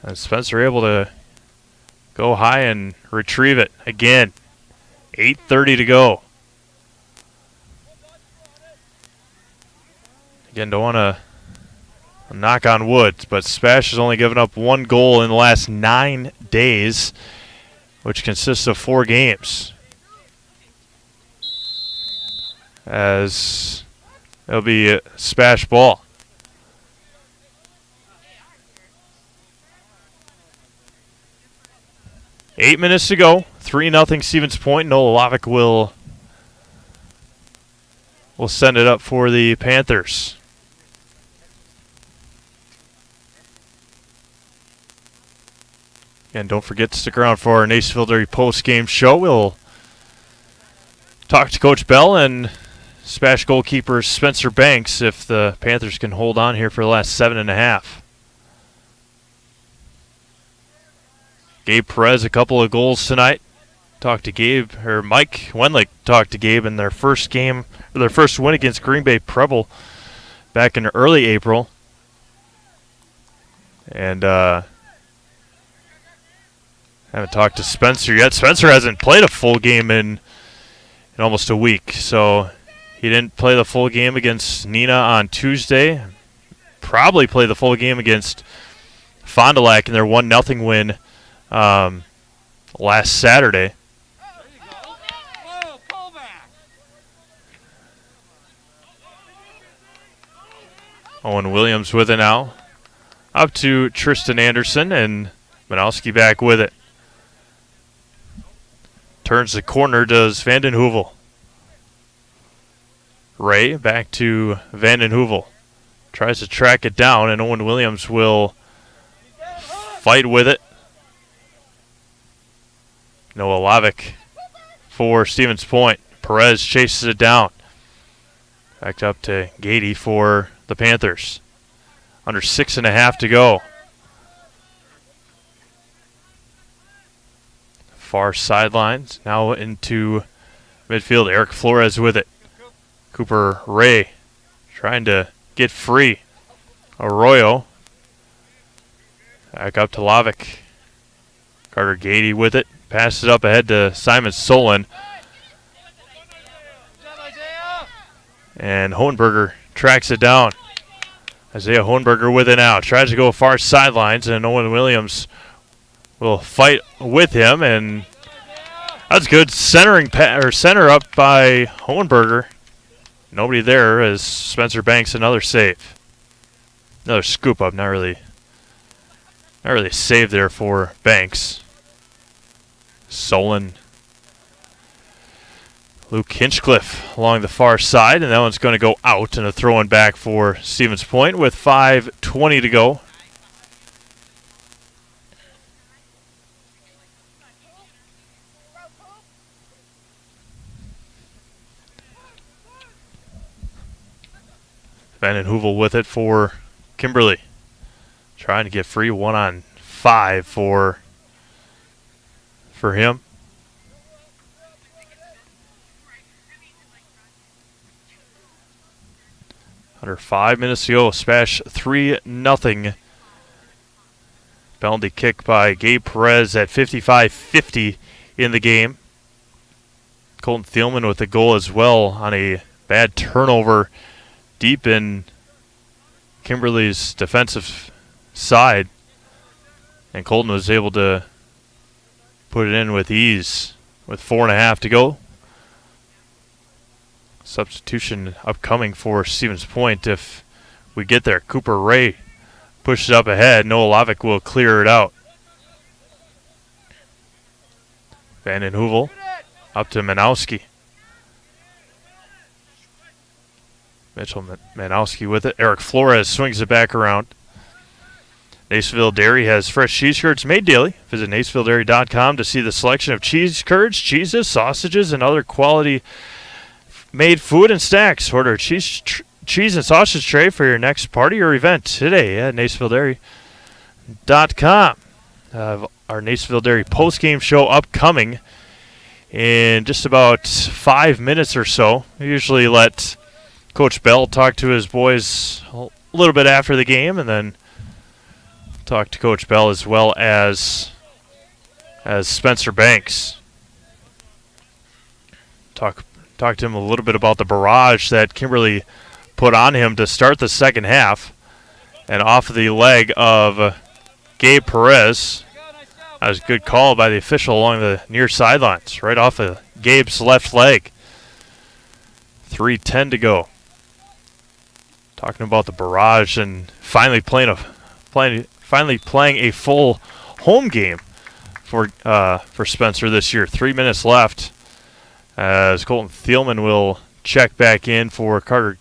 and Spencer able to go high and retrieve it again. 8:30 to go. Again, don't want to knock on wood, but SPASH has only given up 1 goal in the last 9 days, which consists of 4 games. As it'll be SPASH ball. Eight minutes to go. 3-0 Stevens Point. Noah Lovick will send it up for the Panthers. And don't forget to stick around for our Nacerville Derby post-game show. We'll talk to Coach Bell and SPASH goalkeeper Spencer Banks if the Panthers can hold on here for the last 7.5. Gabe Perez, a couple of goals tonight. Talked to Gabe, or Mike Wenlick talked to Gabe in their first game, or their first win against Green Bay Preble back in early April. And haven't talked to Spencer yet. Spencer hasn't played a full game in almost a week, so he didn't play the full game against Nina on Tuesday. Probably play the full game against Fond du Lac in their 1-0 win last Saturday. Owen Williams with it now. Up to Tristan Anderson, and Manowski back with it. Turns the corner, does Vanden Heuvel. Ray back to Vanden Heuvel. Tries to track it down, and Owen Williams will fight with it. Noah Lovick for Stevens Point. Perez chases it down. Back up to Gady for the Panthers. Under 6.5 to go. Far sidelines, now into midfield. Eric Flores with it. Cooper Ray trying to get free. Arroyo. Back up to Lovick. Carter Gady with it. Passes it up ahead to Simon Solon. And Hohenberger tracks it down. Isaiah Hohenberger with it now. Tries to go far sidelines, and Owen Williams will fight with him, and that's good centering center up by Hohenberger. Nobody there as Spencer Banks another save. Another scoop up, not really a save there for Banks. Solon. Luke Hinchcliffe along the far side, and that one's going to go out, and a throw-in back for Stevens Point with 5:20 to go. Vanden Heuvel with it for Kimberly. Trying to get free, 1-on-5 for him. Under 5 minutes to go. SPASH 3-0. Penalty kick by Gabe Perez at 55-50 in the game. Colton Thielman with the goal as well on a bad turnover deep in Kimberly's defensive side. And Colton was able to put it in with ease with 4.5 to go. Substitution upcoming for Stevens Point if we get there. Cooper Ray pushes it up ahead. Noah Lovick will clear it out. Vanden Heuvel up to Manowski. Mitchell Manowski with it. Eric Flores swings it back around. Nacerville Dairy has fresh cheese curds made daily. Visit nacevilledairy.com to see the selection of cheese curds, cheeses, sausages, and other quality made food and snacks. Order a cheese and sausage tray for your next party or event today at nacevilledairy.com. Our Nacerville Dairy post-game show upcoming in just about 5 minutes or so. We usually let Coach Bell talk to his boys a little bit after the game, and then talk to Coach Bell as well as Spencer Banks. Talk to him a little bit about the barrage that Kimberly put on him to start the second half. And off of the leg of Gabe Perez. That was a good call by the official along the near sidelines, right off of Gabe's left leg. 3:10 to go. Talking about the barrage and finally playing a full home game for Spencer this year. 3 minutes left as Colton Thielman will check back in for Carter.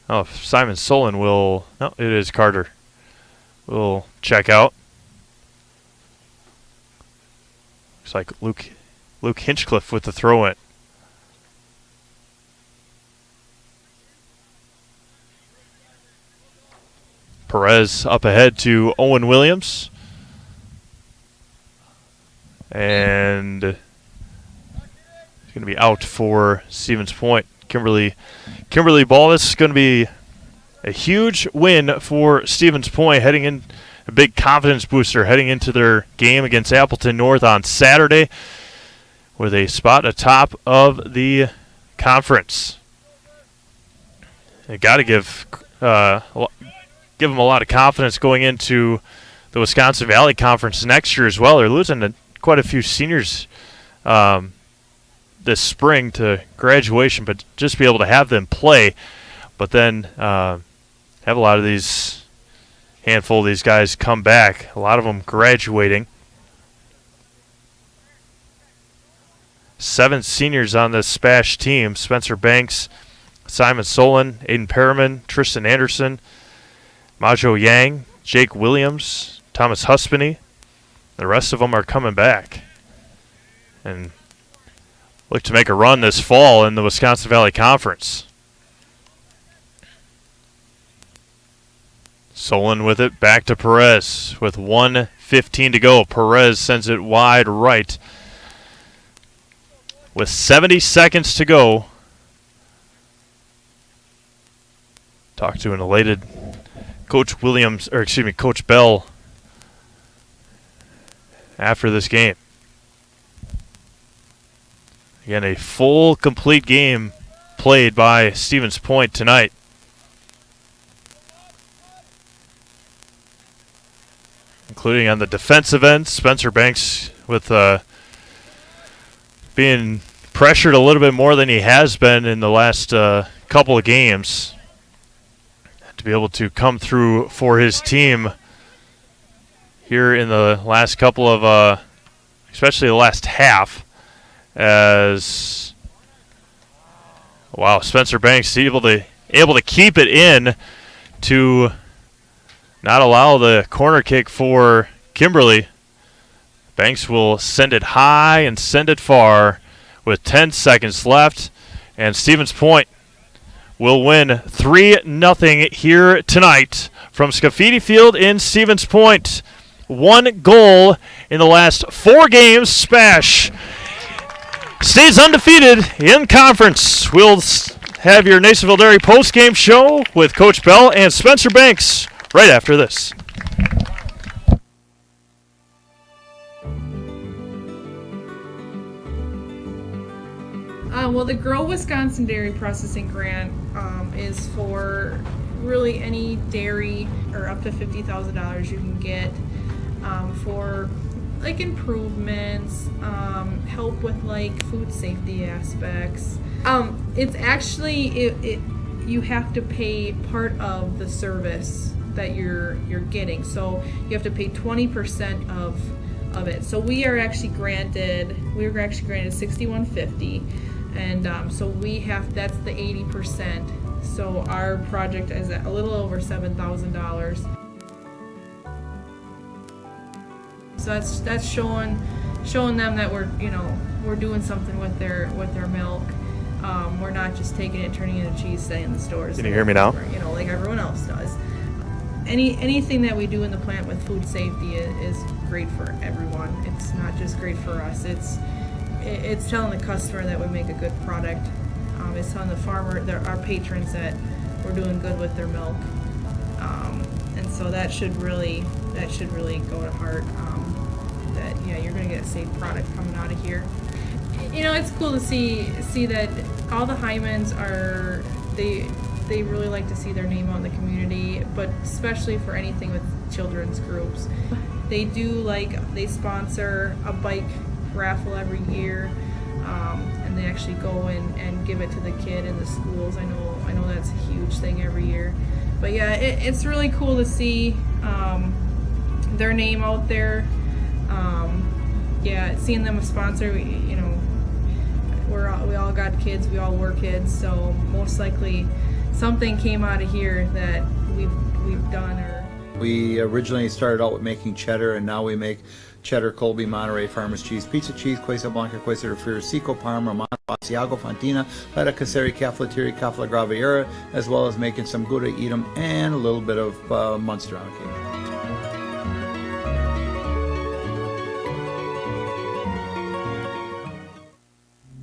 Oh, Simon Solon will. No, it is Carter. Will check out. Looks like Luke Hinchcliffe with the throw in. Perez up ahead to Owen Williams. And he's going to be out for Stevens Point. Kimberly ball. This is going to be a huge win for Stevens Point, heading in a big confidence booster heading into their game against Appleton North on Saturday with a spot atop of the conference. You got to give them a lot of confidence going into the Wisconsin Valley Conference next year as well. They're losing quite a few seniors this spring to graduation, but just be able to have them play, but then have a lot of handful of these guys come back, a lot of them graduating. 7 seniors on this SPASH team: Spencer Banks, Simon Solon, Aiden Perriman, Tristan Anderson, Majo Yang, Jake Williams, Thomas Huspany. The rest of them are coming back and look to make a run this fall in the Wisconsin Valley Conference. Solon with it, back to Perez with 1:15 to go. Perez sends it wide right with 70 seconds to go. Talk to an elated Coach Bell after this game. Again, a full, complete game played by Stevens Point tonight. Including on the defensive end, Spencer Banks with being pressured a little bit more than he has been in the last couple of games. To be able to come through for his team here in the last couple of, especially the last half. As Spencer Banks able to keep it in to not allow the corner kick for Kimberly. Banks will send it high and send it far with 10 seconds left, and Stevens Point will win 3-0 here tonight from Scafidi Field in Stevens Point. 1 goal in the last 4 games. SPASH stays undefeated in conference. We'll have your Nacerville Dairy post-game show with Coach Bell and Spencer Banks right after this. Well, the Grow Wisconsin Dairy Processing Grant is for really any dairy or up to $50,000 you can get for like improvements, help with like food safety aspects. It's actually you have to pay part of the service that you're getting, so you have to pay 20% of it. So we were actually granted $6,150, and so that's the 80%. So our project is at a little over $7,000. So that's showing them that we're doing something with their milk. We're not just taking it, turning it into cheese, selling in the stores. Can you hear me now? Like everyone else does. Anything that we do in the plant with food safety is great for everyone. It's not just great for us. It's telling the customer that we make a good product. It's telling the farmer, our patrons, that we're doing good with their milk. And so that should really go to heart. That you're going to get a safe product coming out of here. It's cool to see that all the Hymans are they really like to see their name out in the community, but especially for anything with children's groups. They sponsor a bike raffle every year, and they actually go and give it to the kid in the schools. I know that's a huge thing every year. But yeah, it's really cool to see their name out there. Seeing them a sponsor, we all got kids, we all were kids, so most likely something came out of here that we've done. We originally started out with making cheddar, and now we make cheddar, Colby, Monterey, Farmers cheese, pizza cheese, Quesa Blanca, Quesa de Friar, Seco, Parma, Romano, Asiago, Fontina, Feta Caseri, Cafflettieri, Cafla Graviera, as well as making some Gouda Edam and a little bit of Munster on occasion.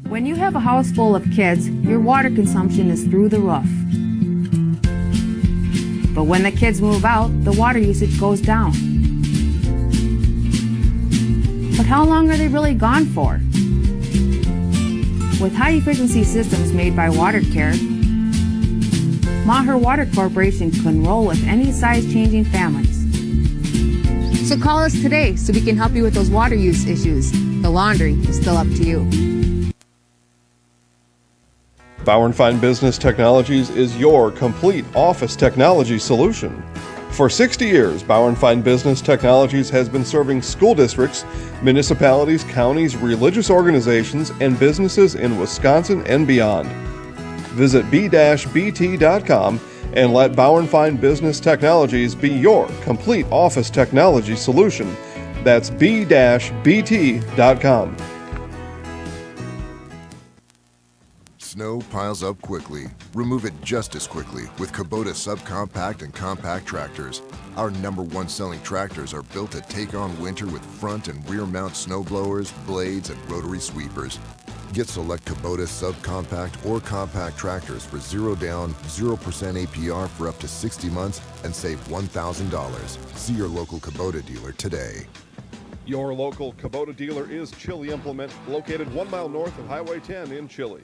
When you have a house full of kids, your water consumption is through the roof. But when the kids move out, the water usage goes down. But how long are they really gone for? With high-efficiency systems made by WaterCare, Maher Water Corporation can roll with any size-changing families. So call us today so we can help you with those water use issues. The laundry is still up to you. Bauer & Fine Business Technologies is your complete office technology solution. For 60 years, Bauer & Fine Business Technologies has been serving school districts, municipalities, counties, religious organizations, and businesses in Wisconsin and beyond. Visit b-bt.com and let Bauer & Fine Business Technologies be your complete office technology solution. That's b-bt.com. Snow piles up quickly. Remove it just as quickly with Kubota subcompact and compact tractors. Our #1 selling tractors are built to take on winter with front and rear mount snow blowers, blades, and rotary sweepers. Get select Kubota subcompact or compact tractors for 0 down, 0% APR for up to 60 months and save $1,000. See your local Kubota dealer today. Your local Kubota dealer is Chili Implement, located 1 mile north of Highway 10 in Chili.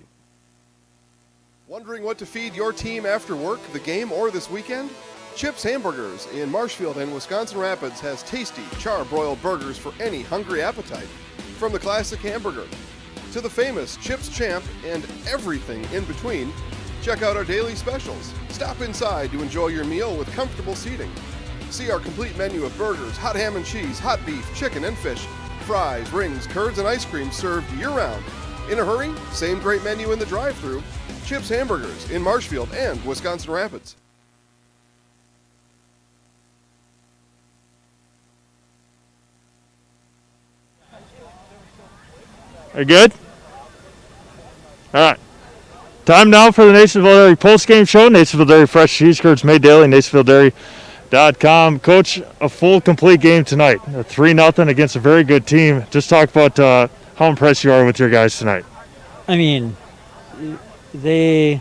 Wondering what to feed your team after work, the game, or this weekend? Chips Hamburgers in Marshfield and Wisconsin Rapids has tasty char-broiled burgers for any hungry appetite. From the classic hamburger to the famous Chips Champ and everything in between, check out our daily specials. Stop inside to enjoy your meal with comfortable seating. See our complete menu of burgers, hot ham and cheese, hot beef, chicken and fish, fries, rings, curds, and ice cream served year-round. In a hurry? Same great menu in the drive-thru. Chips Hamburgers in Marshfield and Wisconsin Rapids. Are you good? All right. Time now for the Nationville Dairy post-game show. Nationville Dairy fresh cheese curds made daily. NationvilleDairy.com. Coach, a full, complete game tonight. 3-0 against a very good team. Just talk about how impressed you are with your guys tonight. I mean, they're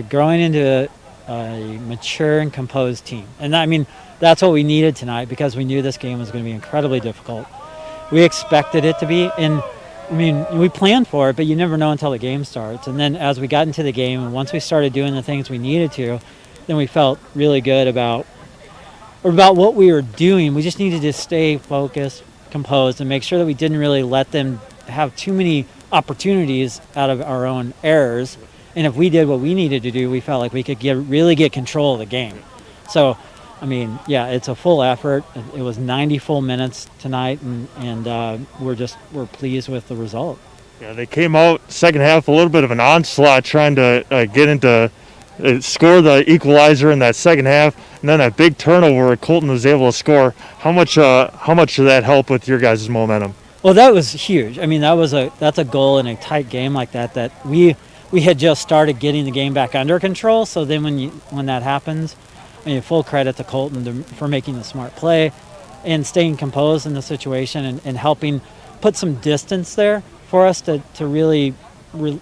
growing into a mature and composed team. And I mean, that's what we needed tonight because we knew this game was going to be incredibly difficult. We expected it to be, and I mean, we planned for it, but you never know until the game starts. And then as we got into the game, and once we started doing the things we needed to, then we felt really good about what we were doing. We just needed to stay focused, composed, and make sure that we didn't really let them have too many opportunities out of our own errors. And if we did what we needed to do, we felt like we could really get control of the game. So, I mean, yeah, it's a full effort. It was 90 full minutes tonight, and we're pleased with the result. Yeah, they came out second half a little bit of an onslaught, trying to get into score the equalizer in that second half, and then that big turnover where Colton was able to score. How much did that help with your guys' momentum? Well, that was huge. I mean, that's a goal in a tight game like that we had just started getting the game back under control. So then when that happens, I mean, full credit to Colton for making the smart play and staying composed in the situation and helping put some distance there for us to really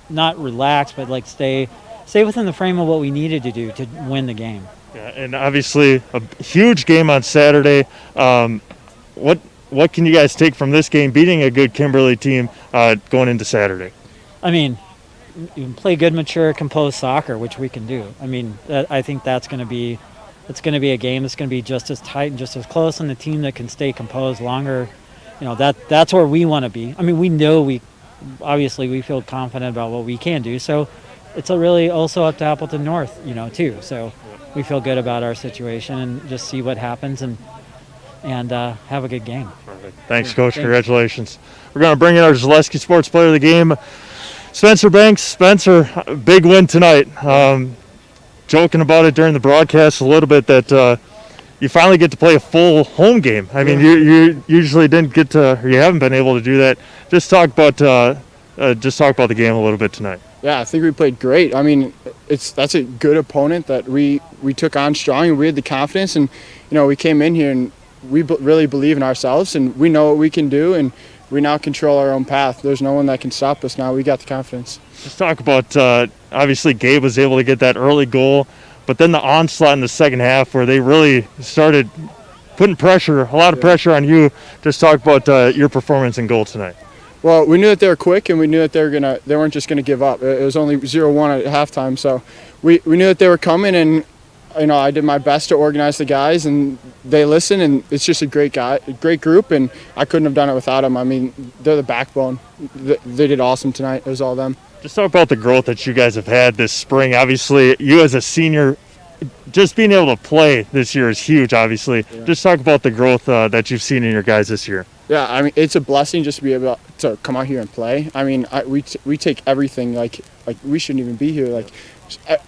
not relax, but like stay within the frame of what we needed to do to win the game. Yeah, and obviously a huge game on Saturday. What can you guys take from this game, beating a good Kimberly team going into Saturday? I mean, you can play good, mature, composed soccer, which we can do. I mean, I think it's going to be a game that's going to be just as tight and just as close, and the team that can stay composed longer, that's where we want to be. I mean, we know we feel confident about what we can do. So it's really also up to Appleton North, too. So we feel good about our situation and just see what happens and have a good game. Perfect. Thanks, Coach. Thanks. Congratulations. We're going to bring in our Zaleski Sports Player of the Game, Spencer Banks. Spencer, big win tonight. Joking about it during the broadcast a little bit that you finally get to play a full home game. I mean, you usually didn't get to, or you haven't been able to do that. Just talk about the game a little bit tonight. Yeah, I think we played great. I mean, that's a good opponent that we took on strong, and we had the confidence, and we came in here and we really believe in ourselves, and we know what we can do, and we now control our own path. There's no one that can stop us now. We got the confidence. Let's talk about, obviously Gabe was able to get that early goal, but then the onslaught in the second half where they really started putting a lot of pressure on you. Just talk about your performance in goal tonight. Well, we knew that they were quick, and we knew that they weren't just going to give up. It was only 0-1 at halftime, so we knew that they were coming, and I did my best to organize the guys, and they listened, and it's just a great group, and I couldn't have done it without them. I mean, they're the backbone. They did awesome tonight. It was all them. Just talk about the growth that you guys have had this spring. Obviously, you as a senior, just being able to play this year is huge, obviously. Yeah. Just talk about the growth that you've seen in your guys this year. Yeah, I mean, it's a blessing just to be able to come out here and play. I mean, we take everything like we shouldn't even be here. Like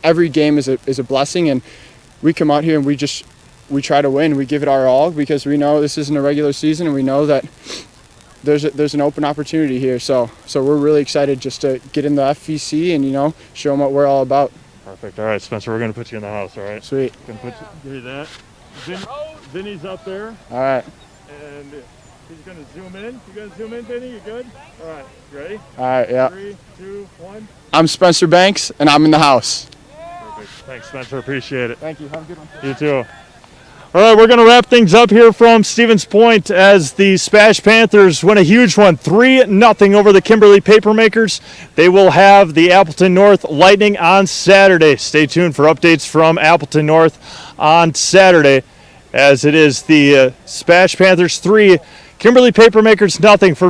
every game is a blessing, and we come out here and we try to win. We give it our all because we know this isn't a regular season, and we know that there's an open opportunity here. So we're really excited just to get in the FVC and show them what we're all about. Perfect. All right, Spencer, we're going to put you in the house. All right. Sweet. Give you that. Vinny's up there. All right. And he's going to zoom in. You going to zoom in, Vinny? You good? All right. You ready? All right. Yeah. 3, 2, 1. I'm Spencer Banks, and I'm in the house. Perfect. Thanks, Spencer. Appreciate it. Thank you. Have a good one. You too. All right, we're going to wrap things up here from Stevens Point as the SPASH Panthers win a huge one, 3-0 over the Kimberly Papermakers. They will have the Appleton North Lightning on Saturday. Stay tuned for updates from Appleton North on Saturday, as it is the SPASH Panthers 3, Kimberly Papermakers 0 for